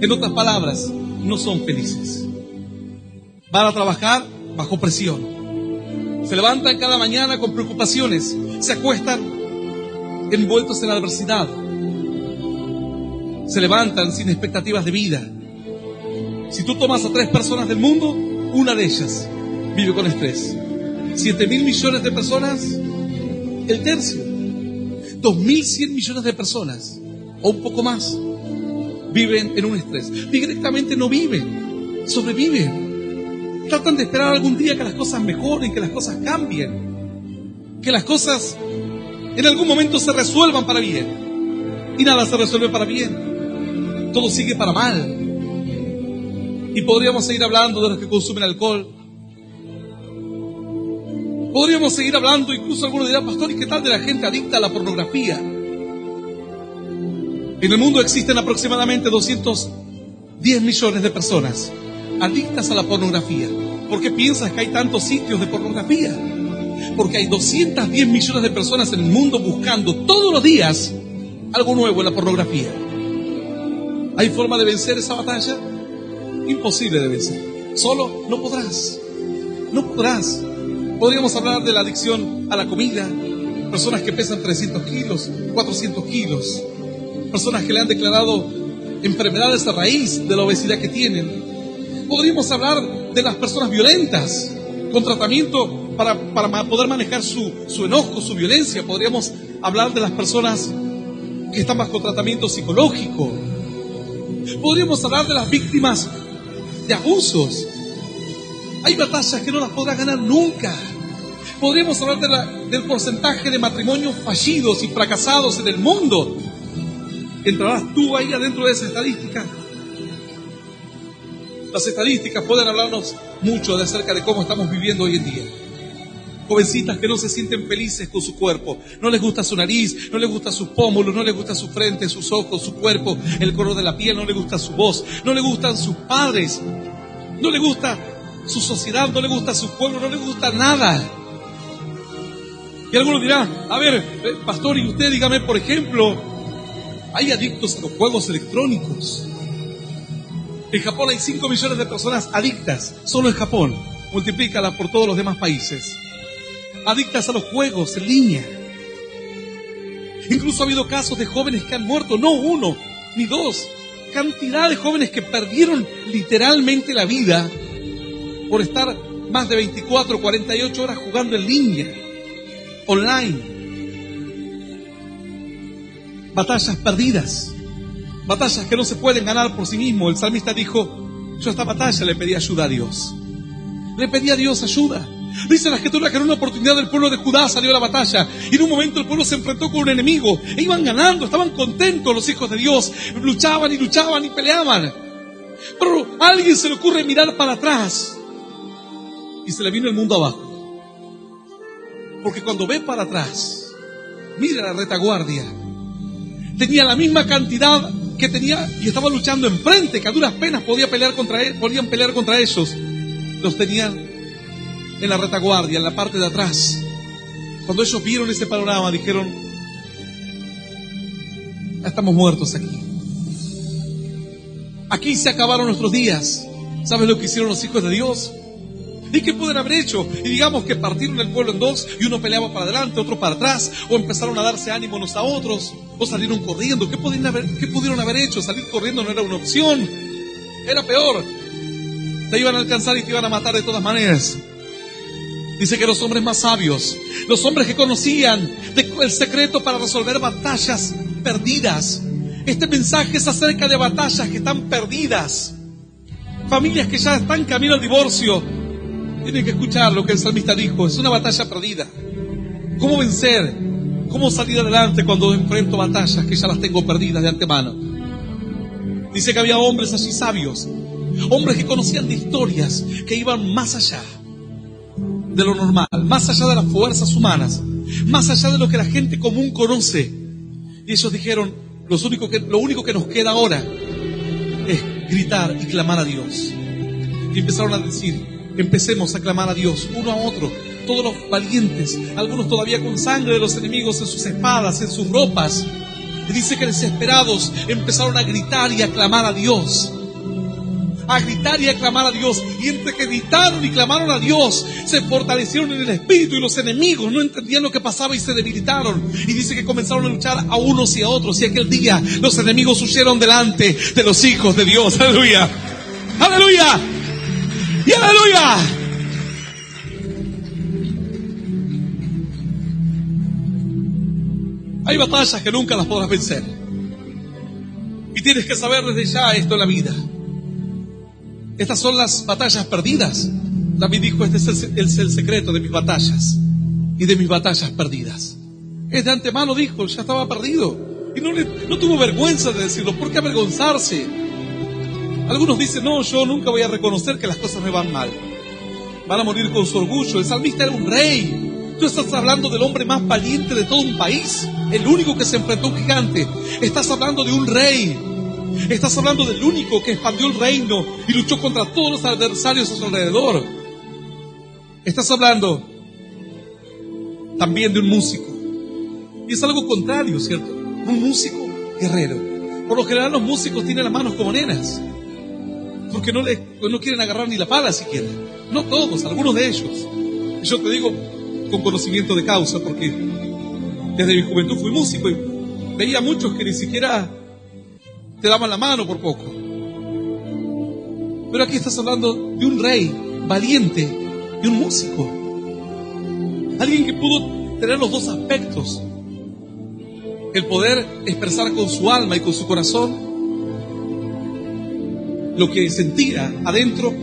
En otras palabras, no son felices. Van a trabajar bajo presión. Se levantan cada mañana con preocupaciones. Se acuestan envueltos en la adversidad. Se levantan sin expectativas de vida. Si tú tomas a 3 personas del mundo, una de ellas vive con estrés. 7.000 millones de personas, el tercio. 2.100 millones de personas, o un poco más, viven en un estrés. Directamente no viven, sobreviven. Tratan de esperar algún día que las cosas mejoren, que las cosas cambien, que las cosas en algún momento se resuelvan para bien. Y nada se resuelve para bien. Todo sigue para mal. Y podríamos seguir hablando de los que consumen alcohol. Podríamos seguir hablando, incluso algunos dirán, pastor, ¿y qué tal de la gente adicta a la pornografía? En el mundo existen aproximadamente 210 millones de personas adictas a la pornografía. ¿Por qué piensas que hay tantos sitios de pornografía? Porque hay 210 millones de personas en el mundo buscando todos los días algo nuevo en la pornografía. ¿Hay forma de vencer esa batalla? Imposible de vencer. Solo no podrás. No podrás. Podríamos hablar de la adicción a la comida. Personas que pesan 300 kilos, 400 kilos. Personas que le han declarado enfermedades a raíz de la obesidad que tienen. Podríamos hablar de las personas violentas, con tratamiento para poder manejar su enojo, su violencia. Podríamos hablar de las personas que están bajo tratamiento psicológico. Podríamos hablar de las víctimas de abusos. Hay batallas que no las podrás ganar nunca. Podríamos hablar del porcentaje de matrimonios fallidos y fracasados en el mundo. ¿Entrarás tú ahí adentro de esa estadística? Las estadísticas pueden hablarnos mucho acerca de cómo estamos viviendo hoy en día. Jovencitas que no se sienten felices con su cuerpo. No les gusta su nariz, no les gusta sus pómulos, no les gusta su frente, sus ojos, su cuerpo, el color de la piel, no les gusta su voz, no les gustan sus padres, no les gusta su sociedad, no les gusta su pueblo, no les gusta nada. Y algunos dirán, a ver, pastor, y usted dígame, por ejemplo, hay adictos a los juegos electrónicos. En Japón hay 5 millones de personas adictas, solo en Japón. Multiplícalas por todos los demás países. Adictas a los juegos en línea. Incluso ha habido casos de jóvenes que han muerto, no uno, ni dos. Cantidad de jóvenes que perdieron literalmente la vida por estar más de 24 o 48 horas jugando en línea, online. Batallas perdidas, batallas que no se pueden ganar por sí mismo. El salmista dijo, yo a esta batalla le pedí ayuda a Dios. Le pedí a Dios ayuda. Dice la Escritura que en una oportunidad el pueblo de Judá salió a la batalla y en un momento el pueblo se enfrentó con un enemigo e iban ganando, estaban contentos los hijos de Dios, luchaban y peleaban. Pero a alguien se le ocurre mirar para atrás y se le vino el mundo abajo. Porque cuando ve para atrás, mira la retaguardia, tenía la misma cantidad que tenía y estaba luchando enfrente, que a duras penas podían pelear contra ellos. Los tenían en la retaguardia, en la parte de atrás. Cuando ellos vieron ese panorama, dijeron, ya estamos muertos aquí. Aquí se acabaron nuestros días. ¿Sabes lo que hicieron los hijos de Dios? ¿Y qué pueden haber hecho? Y digamos que partieron el pueblo en dos y uno peleaba para adelante, otro para atrás, o empezaron a darse ánimo unos a otros, o salieron corriendo. ¿Qué pudieron haber hecho? Salir corriendo no era una opción, era peor. Te iban a alcanzar y te iban a matar de todas maneras. Dice que los hombres más sabios, los hombres que conocían el secreto para resolver batallas perdidas. Este mensaje es acerca de batallas que están perdidas. Familias que ya están camino al divorcio. Tienen que escuchar lo que el salmista dijo. Es una batalla perdida. ¿Cómo vencer? ¿Cómo salir adelante cuando enfrento batallas que ya las tengo perdidas de antemano? Dice que había hombres así sabios Hombres que conocían de historias que iban más allá de lo normal, más allá de las fuerzas humanas, más allá de lo que la gente común conoce. Y ellos dijeron, lo único que nos queda ahora es gritar y clamar a Dios. Y empezaron a decir, empecemos a clamar a Dios, uno a otro, todos los valientes, algunos todavía con sangre de los enemigos en sus espadas, en sus ropas. Y dice que desesperados empezaron a gritar y a clamar a Dios. A gritar y a clamar a Dios. Y entre que gritaron y clamaron a Dios, se fortalecieron en el espíritu, y los enemigos no entendían lo que pasaba y se debilitaron. Y dice que comenzaron a luchar a unos y a otros. Y aquel día los enemigos huyeron delante de los hijos de Dios. Aleluya. Aleluya. Y aleluya. Hay batallas que nunca las podrás vencer. Y tienes que saber desde ya esto en la vida. Estas son las batallas perdidas. David dijo, este es el secreto de mis batallas y de mis batallas perdidas. Es de antemano, dijo, ya estaba perdido. Y no tuvo vergüenza de decirlo. ¿Por qué avergonzarse? Algunos dicen, no, yo nunca voy a reconocer que las cosas me van mal. Van a morir con su orgullo. El salmista era un rey. Tú estás hablando del hombre más valiente de todo un país, el único que se enfrentó a un gigante. Estás hablando de un rey. Estás hablando del único que expandió el reino y luchó contra todos los adversarios a su alrededor. Estás hablando también de un músico. Y es algo contrario, ¿cierto? Un músico guerrero. Por lo general los músicos tienen las manos como nenas, porque no quieren agarrar ni la pala siquiera. No todos, algunos de ellos. Y yo te digo con conocimiento de causa, porque desde mi juventud fui músico y veía a muchos que ni siquiera te daban la mano por poco. Pero aquí estás hablando de un rey valiente y un músico. Alguien que pudo tener los dos aspectos. El poder expresar con su alma y con su corazón lo que sentía adentro.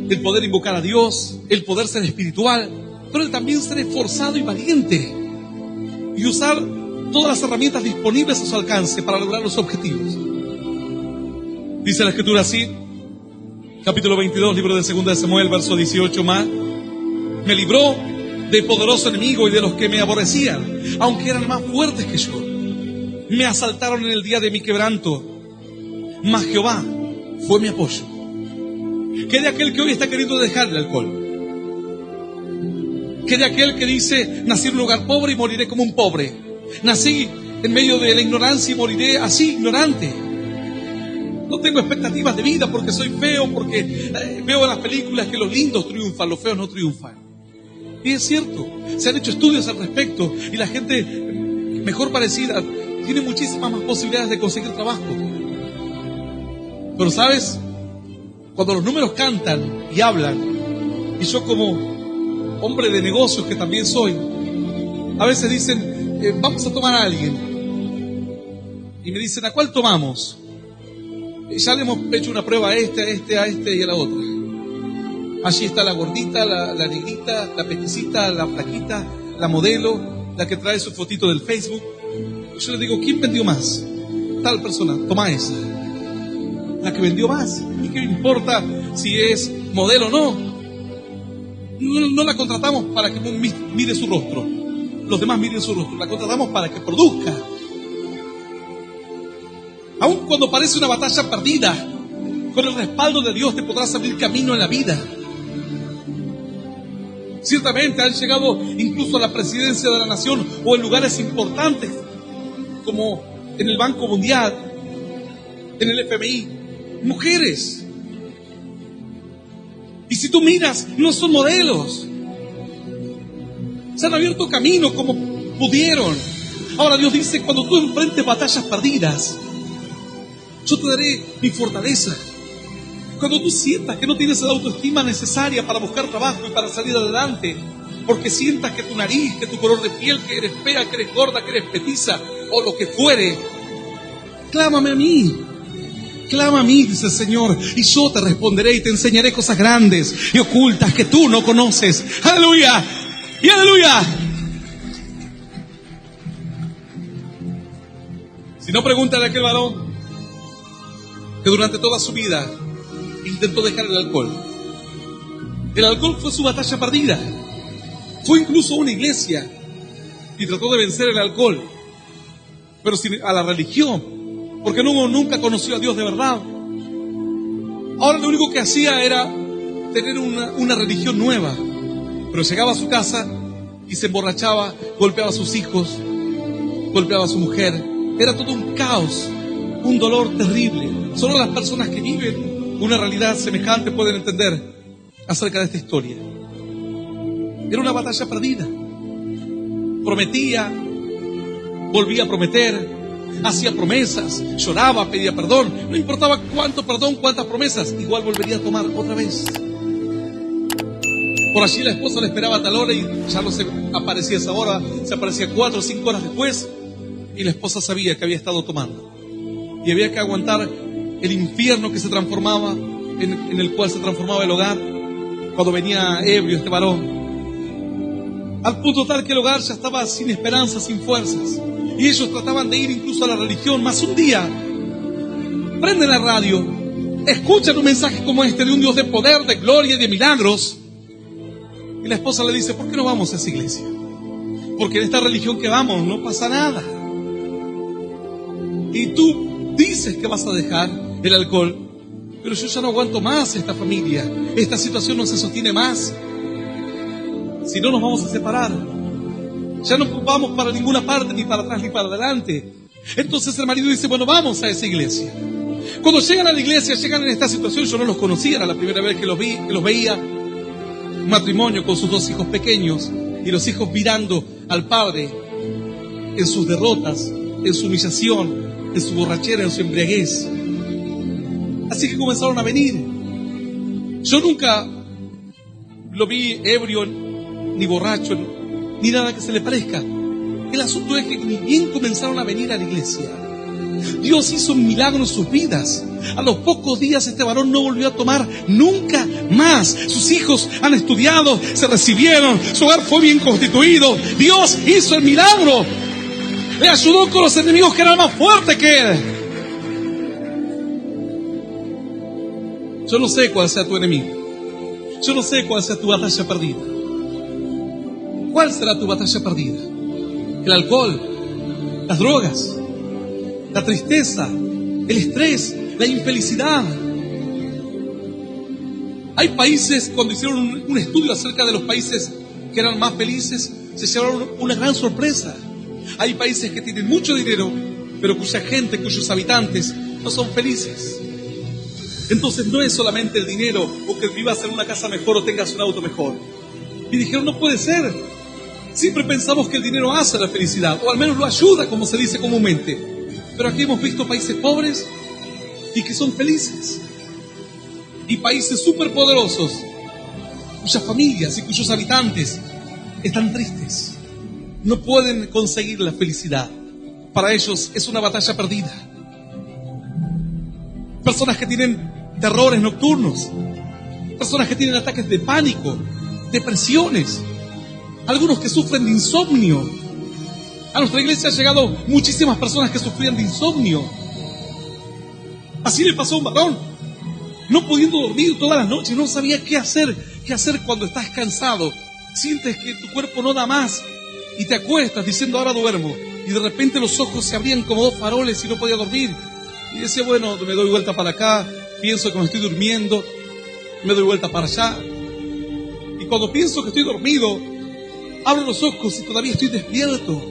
El poder invocar a Dios, el poder ser espiritual, pero el también ser esforzado y valiente. Y usar todas las herramientas disponibles a su alcance para lograr los objetivos. Dice la Escritura así, capítulo 22, libro de 2 de Samuel, verso 18 más. Me libró de poderoso enemigo y de los que me aborrecían, aunque eran más fuertes que yo. Me asaltaron en el día de mi quebranto, mas Jehová fue mi apoyo. ¿Qué de aquel que hoy está queriendo dejar el alcohol? ¿Qué de aquel que dice, nací en un lugar pobre y moriré como un pobre? Nací en medio de la ignorancia y moriré así, ignorante. No tengo expectativas de vida porque soy feo, porque veo en las películas que los lindos triunfan, los feos no triunfan. Y es cierto, se han hecho estudios al respecto y la gente mejor parecida tiene muchísimas más posibilidades de conseguir trabajo. Pero ¿sabes? Cuando los números cantan y hablan, y yo como hombre de negocios que también soy, a veces dicen, vamos a tomar a alguien. Y me dicen, ¿a cuál tomamos? Ya le hemos hecho una prueba a este y a la otra. Allí está la gordita, la negrita, la peticita, la flaquita, la modelo, la que trae su fotito del Facebook. Yo le digo, ¿quién vendió más? Tal persona, toma esa. La que vendió más. ¿Y qué importa si es modelo o no? No la contratamos para que mire su rostro. Los demás miren su rostro. La contratamos para que produzca. Aun cuando parece una batalla perdida, con el respaldo de Dios te podrás abrir camino en la vida. Ciertamente han llegado incluso a la presidencia de la nación o en lugares importantes como en el Banco Mundial, en el FMI, mujeres. Y si tú miras, no son modelos. Se han abierto camino como pudieron. Ahora Dios dice, cuando tú enfrentes batallas perdidas, yo te daré mi fortaleza. Cuando tú sientas que no tienes la autoestima necesaria para buscar trabajo y para salir adelante, porque sientas que tu nariz, que tu color de piel, que eres fea, que eres gorda, que eres petiza, o lo que fuere, clámame a mí. Clama a mí, dice el Señor, y yo te responderé y te enseñaré cosas grandes y ocultas que tú no conoces. ¡Aleluya! ¡Y aleluya! Si no, pregúntale a aquel varón que durante toda su vida intentó dejar el alcohol. El alcohol fue su batalla perdida. Fue incluso a una iglesia y trató de vencer el alcohol, pero sin a la religión, porque nunca conoció a Dios de verdad. Ahora lo único que hacía era tener una religión nueva, pero llegaba a su casa y se emborrachaba, golpeaba a sus hijos, golpeaba a su mujer. Era todo un caos, un dolor terrible. Solo las personas que viven una realidad semejante pueden entender acerca de esta historia. Era una batalla perdida. Prometía, volvía a prometer, hacía promesas, lloraba, pedía perdón. No importaba cuánto perdón, cuántas promesas, igual volvería a tomar otra vez. Por allí la esposa le esperaba a tal hora y ya no se aparecía a esa hora, se aparecía 4 o 5 horas después, y la esposa sabía que había estado tomando y había que aguantar el infierno que se transformaba, en el cual se transformaba el hogar cuando venía ebrio este varón, al punto tal que el hogar ya estaba sin esperanza, sin fuerzas, y ellos trataban de ir incluso a la religión. Más un día prenden la radio, escuchan un mensaje como este de un Dios de poder, de gloria y de milagros, y la esposa le dice: ¿por qué no vamos a esa iglesia? Porque en esta religión que vamos no pasa nada. Y tú dices que vas a dejar el alcohol, pero yo ya no aguanto más esta familia, esta situación no se sostiene más, si no nos vamos a separar, ya no vamos para ninguna parte, ni para atrás ni para adelante. Entonces el marido dice: bueno, vamos a esa iglesia. Cuando llegan a la iglesia, llegan en esta situación. Yo no los conocía, era la primera vez que los veía. Un matrimonio con sus 2 hijos pequeños, y los hijos mirando al padre en sus derrotas, en su humillación, en su borrachera, en su embriaguez. Así que comenzaron a venir. Yo nunca lo vi ebrio, ni borracho, ni nada que se le parezca. El asunto es que ni bien comenzaron a venir a la iglesia, Dios hizo un milagro en sus vidas. A los pocos días este varón no volvió a tomar nunca más. Sus hijos han estudiado, se recibieron, su hogar fue bien constituido. Dios hizo el milagro. Le ayudó con los enemigos que eran más fuertes que él. Yo no sé cuál sea tu enemigo. Yo no sé cuál sea tu batalla perdida. ¿Cuál será tu batalla perdida? El alcohol, las drogas, la tristeza, el estrés, la infelicidad. Hay países, cuando hicieron un estudio acerca de los países que eran más felices, se llevaron una gran sorpresa. Hay países que tienen mucho dinero, pero cuya gente, cuyos habitantes no son felices. Entonces no es solamente el dinero, o que vivas en una casa mejor o tengas un auto mejor. Y dijeron: no puede ser. Siempre pensamos que el dinero hace la felicidad, o al menos lo ayuda, como se dice comúnmente. Pero aquí hemos visto países pobres y que son felices, y países superpoderosos cuyas familias y cuyos habitantes están tristes, no pueden conseguir la felicidad. Para ellos es una batalla perdida. Personas que tienen terrores nocturnos, personas que tienen ataques de pánico, depresiones, algunos que sufren de insomnio. A nuestra iglesia han llegado muchísimas personas que sufrían de insomnio. Así le pasó a un varón, no pudiendo dormir todas las noches, no sabía qué hacer cuando estás cansado. Sientes que tu cuerpo no da más y te acuestas diciendo: ahora duermo. Y de repente los ojos se abrían como 2 faroles y no podía dormir. Y decía: bueno, me doy vuelta para acá, pienso que me estoy durmiendo, me doy vuelta para allá. Y cuando pienso que estoy dormido, abro los ojos y todavía estoy despierto.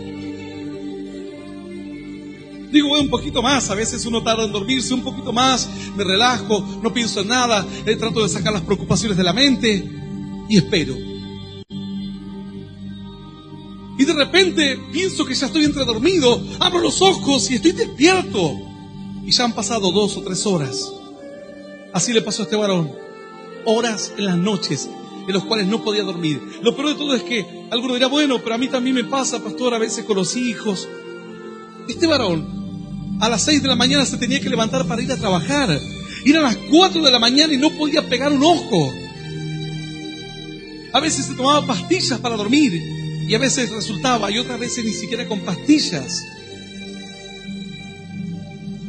Digo: voy un poquito más. A veces uno tarda en dormirse un poquito más, me relajo, no pienso en nada, trato de sacar las preocupaciones de la mente y espero. Y de repente pienso que ya estoy entredormido, abro los ojos y estoy despierto. Y ya han pasado 2 o 3 horas. Así le pasó a este varón. Horas en las noches en los cuales no podía dormir. Lo peor de todo es que alguno dirá: bueno, pero a mí también me pasa, pastor, a veces con los hijos. Este varón a las 6 de la mañana se tenía que levantar para ir a trabajar. Y eran las 4 de la mañana y no podía pegar un ojo. A veces se tomaba pastillas para dormir y a veces resultaba, y otras veces ni siquiera con pastillas.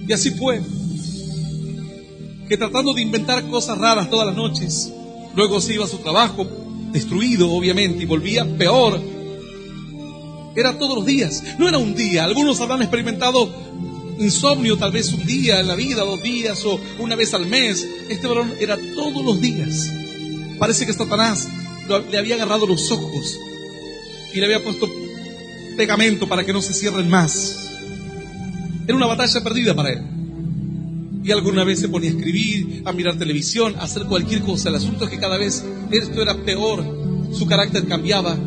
Y así fue. que tratando de inventar cosas raras todas las noches. Luego se iba a su trabajo, destruido obviamente, y volvía peor. Era todos los días, no era un día. Algunos habrán experimentado insomnio tal vez un día en la vida, 2 días o una vez al mes. Este varón era todos los días. Parece que Satanás le había agarrado los ojos y le había puesto pegamento para que no se cierren más. Era una batalla perdida para él. Y alguna vez se ponía a escribir, a mirar televisión, a hacer cualquier cosa. El asunto es que cada vez esto era peor. Su carácter cambiaba,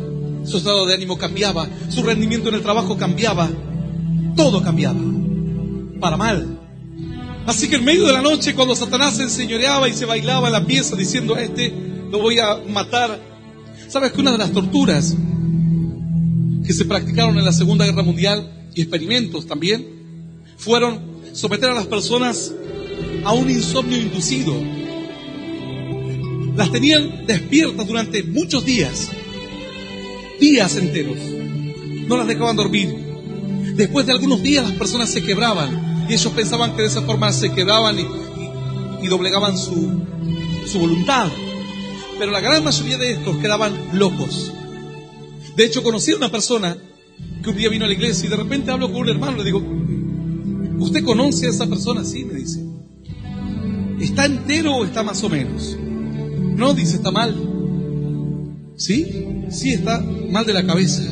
su estado de ánimo cambiaba, su rendimiento en el trabajo cambiaba. Todo cambiaba, para mal. Así que en medio de la noche, cuando Satanás se enseñoreaba y se bailaba en la pieza diciendo: a este lo voy a matar. ¿Sabes que una de las torturas que se practicaron en la Segunda Guerra Mundial, y experimentos también, fueron someter a las personas a un insomnio inducido? Las tenían despiertas durante muchos días enteros. No las dejaban dormir. Después de algunos días las personas se quebraban y ellos pensaban que de esa forma se quebraban y doblegaban su voluntad. Pero la gran mayoría de estos quedaban locos. De hecho, conocí a una persona que un día vino a la iglesia y de repente hablo con un hermano. Le digo: ¿usted conoce a esa persona? Sí, me dice. ¿Está entero o está más o menos? No, dice, está mal. ¿Sí? Sí, está mal de la cabeza.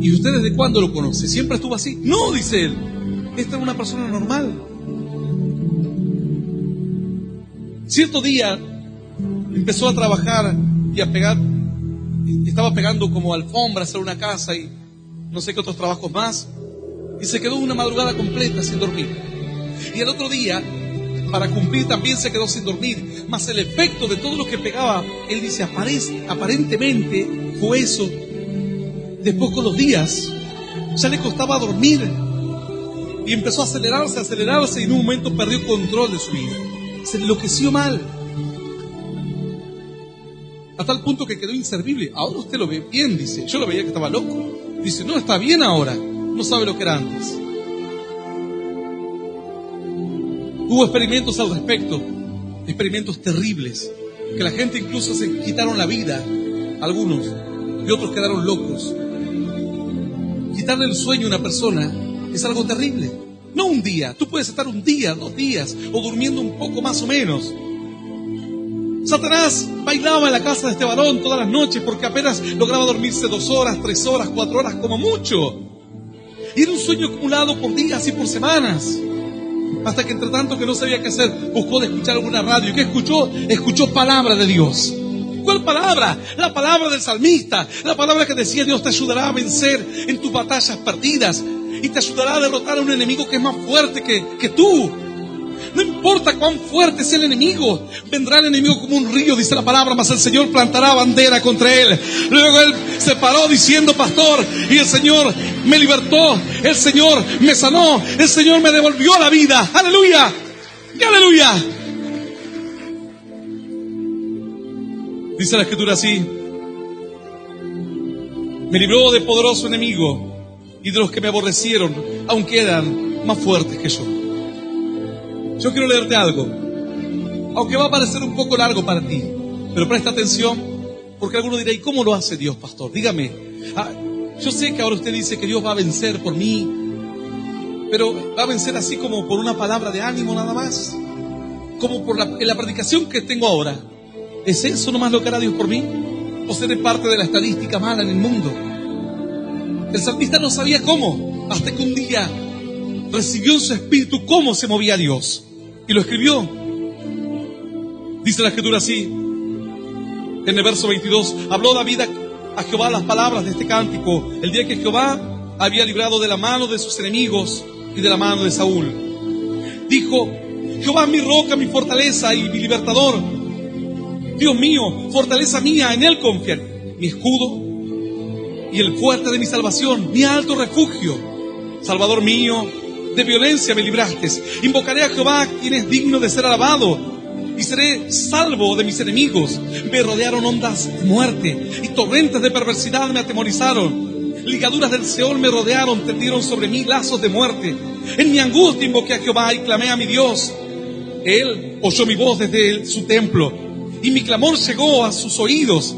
¿Y usted desde cuándo lo conoce? ¿Siempre estuvo así? No, dice él. Esta es una persona normal. Cierto día empezó a trabajar y a pegar. Estaba pegando como alfombras en una casa y no sé qué otros trabajos más. Y se quedó una madrugada completa sin dormir. Y el otro día, para cumplir, también se quedó sin dormir. Más el efecto de todo lo que pegaba, él dice, aparentemente fue eso. Después, con los días, ya le costaba dormir. Y empezó a acelerarse y en un momento perdió control de su vida. Se enloqueció mal. A tal punto que quedó inservible. Ahora usted lo ve bien, dice. Yo lo veía que estaba loco. Dice, no, está bien ahora. No sabe lo que era antes. Hubo experimentos al respecto. Experimentos terribles. Que la gente incluso se quitaron la vida. Algunos. Y otros quedaron locos. Quitarle el sueño a una persona es algo terrible. No un día. Tú puedes estar un día, 2 días. O durmiendo un poco más o menos. Satanás bailaba en la casa de este varón todas las noches porque apenas lograba dormirse 2 horas, 3 horas, 4 horas como mucho. Y era un sueño acumulado por días y por semanas. Hasta que entre tanto que no sabía qué hacer, buscó de escuchar alguna radio. ¿Y qué escuchó? Escuchó palabra de Dios. ¿Cuál palabra? La palabra del salmista. La palabra que decía: Dios te ayudará a vencer en tus batallas perdidas. Y te ayudará a derrotar a un enemigo que es más fuerte que tú. No importa cuán fuerte sea el enemigo, vendrá el enemigo como un río, dice la palabra, mas el Señor plantará bandera contra él. Luego él se paró diciendo: pastor, y el Señor me libertó, el Señor me sanó, el Señor me devolvió la vida. ¡Aleluya! ¡Y aleluya! Dice la Escritura así: me libró de poderoso enemigo y de los que me aborrecieron, aunque eran más fuertes que yo. Yo quiero leerte algo, aunque va a parecer un poco largo para ti, pero presta atención, porque alguno dirá: ¿y cómo lo hace Dios, pastor? Dígame. Yo sé que ahora usted dice que Dios va a vencer por mí, pero va a vencer así como por una palabra de ánimo nada más, como por en la predicación que tengo ahora. ¿Es eso nomás lo que hará Dios por mí? ¿O seré parte de la estadística mala en el mundo? El salmista no sabía cómo, hasta que un día recibió en su espíritu cómo se movía Dios. Y lo escribió. Dice la Escritura así, en el verso 22, habló David a Jehová las palabras de este cántico, el día que Jehová había librado de la mano de sus enemigos y de la mano de Saúl. Dijo: Jehová es mi roca, mi fortaleza y mi libertador. Dios mío, fortaleza mía, en él confiaré. Mi escudo y el fuerte de mi salvación, mi alto refugio. Salvador mío, de violencia me libraste. Invocaré a Jehová, quien es digno de ser alabado, y seré salvo de mis enemigos. Me rodearon ondas de muerte y torrentes de perversidad me atemorizaron. Ligaduras del Seol me rodearon, tendieron sobre mí lazos de muerte. En mi angustia invoqué a Jehová y clamé a mi Dios. Él oyó mi voz desde su templo y mi clamor llegó a sus oídos.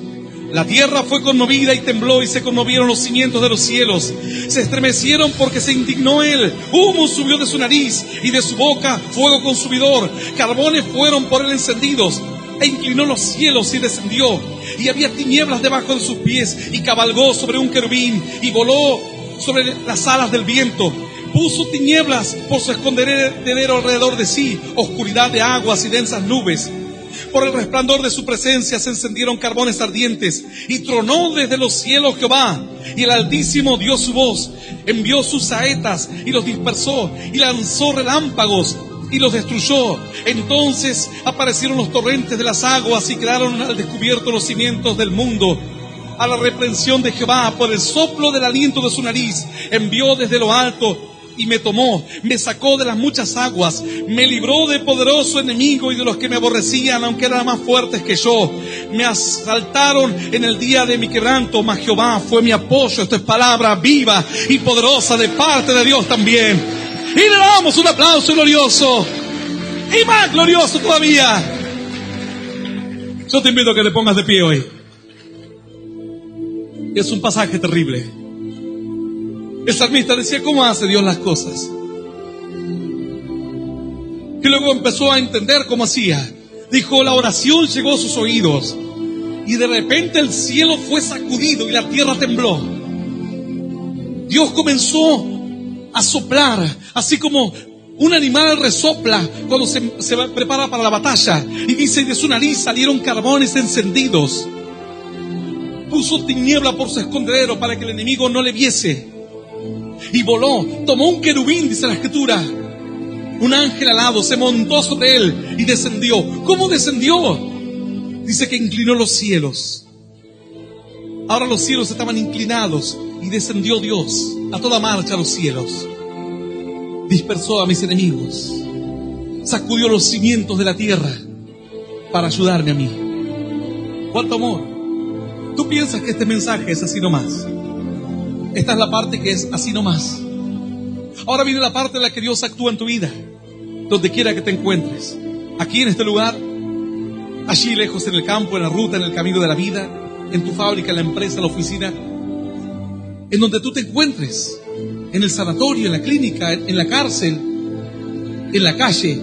La tierra fue conmovida y tembló y se conmovieron los cimientos de los cielos. Se estremecieron porque se indignó Él. Humo subió de su nariz y de su boca fuego consumidor. Carbones fueron por Él encendidos. E inclinó los cielos y descendió. Y había tinieblas debajo de sus pies. Y cabalgó sobre un querubín y voló sobre las alas del viento. Puso tinieblas por su escondedero alrededor de sí, oscuridad de aguas y densas nubes. Por el resplandor de su presencia se encendieron carbones ardientes, y tronó desde los cielos Jehová, y el Altísimo dio su voz, envió sus saetas y los dispersó, y lanzó relámpagos y los destruyó. Entonces aparecieron los torrentes de las aguas y quedaron al descubierto los cimientos del mundo. A la reprensión de Jehová, por el soplo del aliento de su nariz, envió desde lo alto y me tomó, me sacó de las muchas aguas, me libró de poderoso enemigo y de los que me aborrecían, aunque eran más fuertes que yo. Me asaltaron en el día de mi quebranto, mas Jehová fue mi apoyo. Esto es palabra viva y poderosa de parte de Dios también. Y le damos un aplauso glorioso, y más glorioso todavía. Yo te invito a que te pongas de pie hoy. Es un pasaje terrible. El salmista decía, ¿cómo hace Dios las cosas? Que luego empezó a entender cómo hacía. Dijo, la oración llegó a sus oídos, y de repente el cielo fue sacudido y la tierra tembló. Dios comenzó a soplar, así como un animal resopla cuando se prepara para la batalla. Y dice, y de su nariz salieron carbones encendidos. Puso tiniebla por su escondedero para que el enemigo no le viese. Y voló, tomó un querubín, dice la escritura, un ángel alado, se montó sobre él y descendió. ¿Cómo descendió? Dice que inclinó los cielos. Ahora los cielos estaban inclinados y descendió Dios a toda marcha a los cielos. Dispersó a mis enemigos, sacudió los cimientos de la tierra para ayudarme a mí. ¿Cuánto amor? ¿Tú piensas que este mensaje es así nomás? Esta es la parte que es así nomás. Ahora viene la parte en la que Dios actúa en tu vida, donde quiera que te encuentres. Aquí en este lugar, allí lejos en el campo, en la ruta, en el camino de la vida, en tu fábrica, en la empresa, en la oficina, en donde tú te encuentres, en el sanatorio, en la clínica, en la cárcel, en la calle.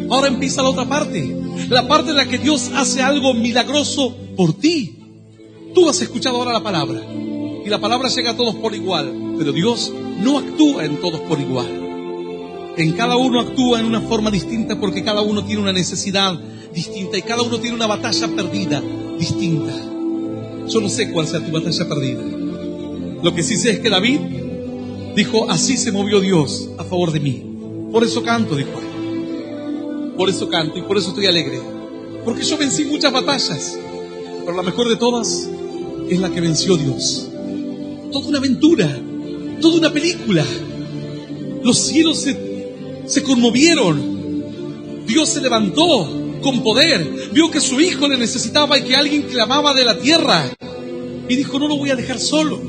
Ahora empieza la otra parte, la parte en la que Dios hace algo milagroso por ti. Tú has escuchado ahora la palabra. Y la palabra llega a todos por igual, pero Dios no actúa en todos por igual. En cada uno actúa en una forma distinta, porque cada uno tiene una necesidad distinta y cada uno tiene una batalla perdida distinta. Yo no sé cuál sea tu batalla perdida. Lo que sí sé es que David dijo, así se movió Dios a favor de mí. Por eso canto, dijo él. Por eso canto y por eso estoy alegre. Porque yo vencí muchas batallas, pero la mejor de todas es la que venció Dios. Toda una aventura, toda una película. Los cielos se conmovieron. Dios se levantó con poder. Vio que su hijo le necesitaba y que alguien clamaba de la tierra. Y dijo, no lo voy a dejar solo.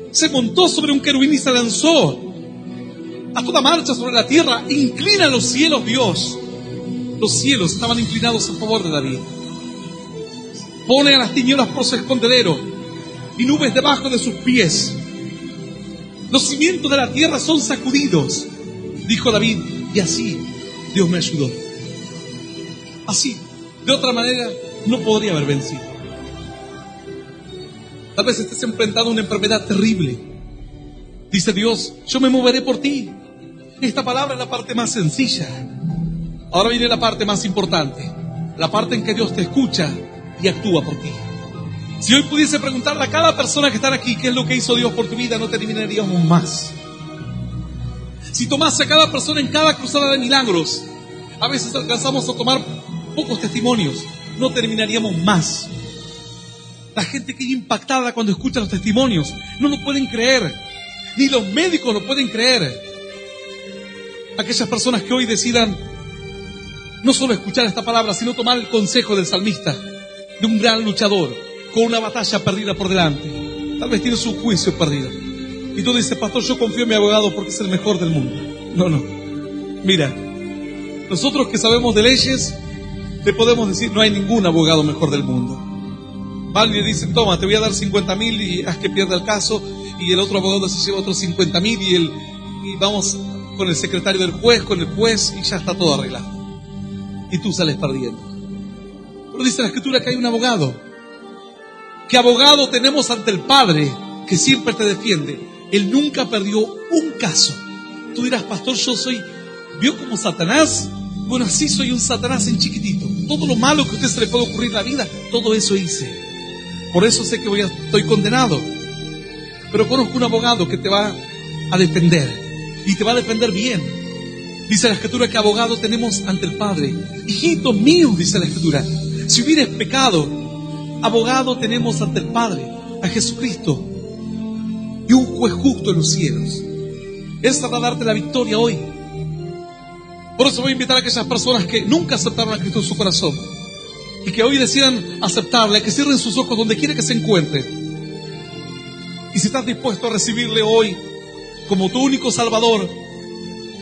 Se montó sobre un querubín y se lanzó a toda marcha sobre la tierra. Inclina los cielos Dios. Los cielos estaban inclinados a favor de David. Pone a las tinieblas por su escondedero y nubes debajo de sus pies. Los cimientos de la tierra son sacudidos, dijo David, y así Dios me ayudó. Así, de otra manera, no podría haber vencido. Tal vez estés enfrentando una enfermedad terrible. Dice Dios, yo me moveré por ti. Esta palabra es la parte más sencilla. Ahora viene la parte más importante, la parte en que Dios te escucha y actúa por ti. Si hoy pudiese preguntarle a cada persona que está aquí qué es lo que hizo Dios por tu vida, no terminaríamos más. Si tomase a cada persona en cada cruzada de milagros, a veces alcanzamos a tomar pocos testimonios, no terminaríamos más. La gente queda impactada cuando escucha los testimonios, no lo pueden creer, ni los médicos lo pueden creer. Aquellas personas que hoy decidan no solo escuchar esta palabra, sino tomar el consejo del salmista, de un gran luchador, con una batalla perdida por delante. Tal vez tiene su juicio perdido. Y tú dices, pastor, yo confío en mi abogado porque es el mejor del mundo. No. Mira, Nosotros que sabemos de leyes, te podemos decir, no hay ningún abogado mejor del mundo. Van y le dicen, toma, te voy a dar 50.000 y haz que pierda el caso, y el otro abogado se lleva otros 50.000 y vamos con el secretario del juez, con el juez, y ya está todo arreglado. Y tú sales perdiendo. Pero dice la Escritura que hay un abogado. ¿Qué abogado tenemos ante el Padre que siempre te defiende? Él nunca perdió un caso. Tú dirás, pastor, yo soy... ¿Vio como Satanás? Bueno, así soy un Satanás en chiquitito. Todo lo malo que a usted se le puede ocurrir en la vida, todo eso hice. Por eso sé que estoy condenado. Pero conozco un abogado que te va a defender. Y te va a defender bien. Dice la Escritura que abogado tenemos ante el Padre. Hijitos míos, dice la Escritura, si hubieres pecado, abogado tenemos ante el Padre, a Jesucristo, y un juez justo en los cielos. Él sabrá darte la victoria hoy. Por eso voy a invitar a aquellas personas que nunca aceptaron a Cristo en su corazón y que hoy decidan aceptarle, que cierren sus ojos donde quiera que se encuentren. Y si estás dispuesto a recibirle hoy como tu único Salvador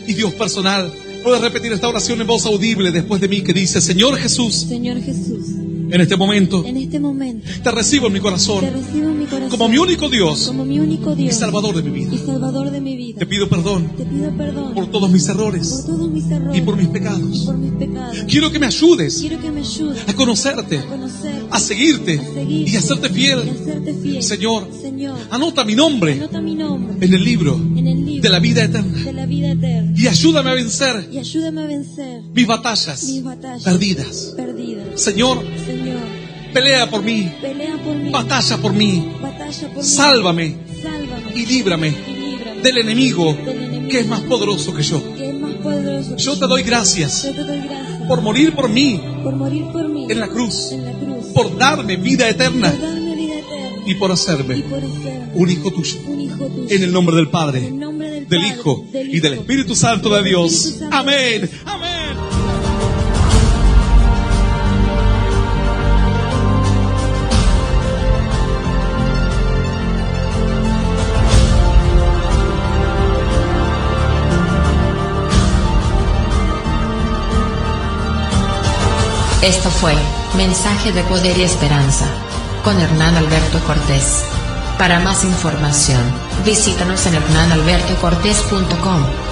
y Dios personal, puedes repetir esta oración en voz audible después de mí, que dice: Señor Jesús, Señor Jesús, en este momento te recibo en mi corazón, como mi único Dios, y Salvador de mi vida. Te pido perdón por todos mis errores y por mis pecados. Quiero que me ayudes a conocerte, a seguirte y a hacerte fiel. Señor, anota mi nombre en el libro de la vida eterna y ayúdame a vencer mis batallas perdidas. Señor, pelea por mí, batalla por mí, sálvame y líbrame del enemigo que es más poderoso que yo. Yo te doy gracias por morir por mí en la cruz, por darme vida eterna y por hacerme un hijo tuyo. En el nombre del Padre, del Hijo y del Espíritu Santo de Dios. Amén. Amén. Esto fue Mensaje de Poder y Esperanza con Hernán Alberto Cortés. Para más información, visítanos en hernanalbertocortés.com.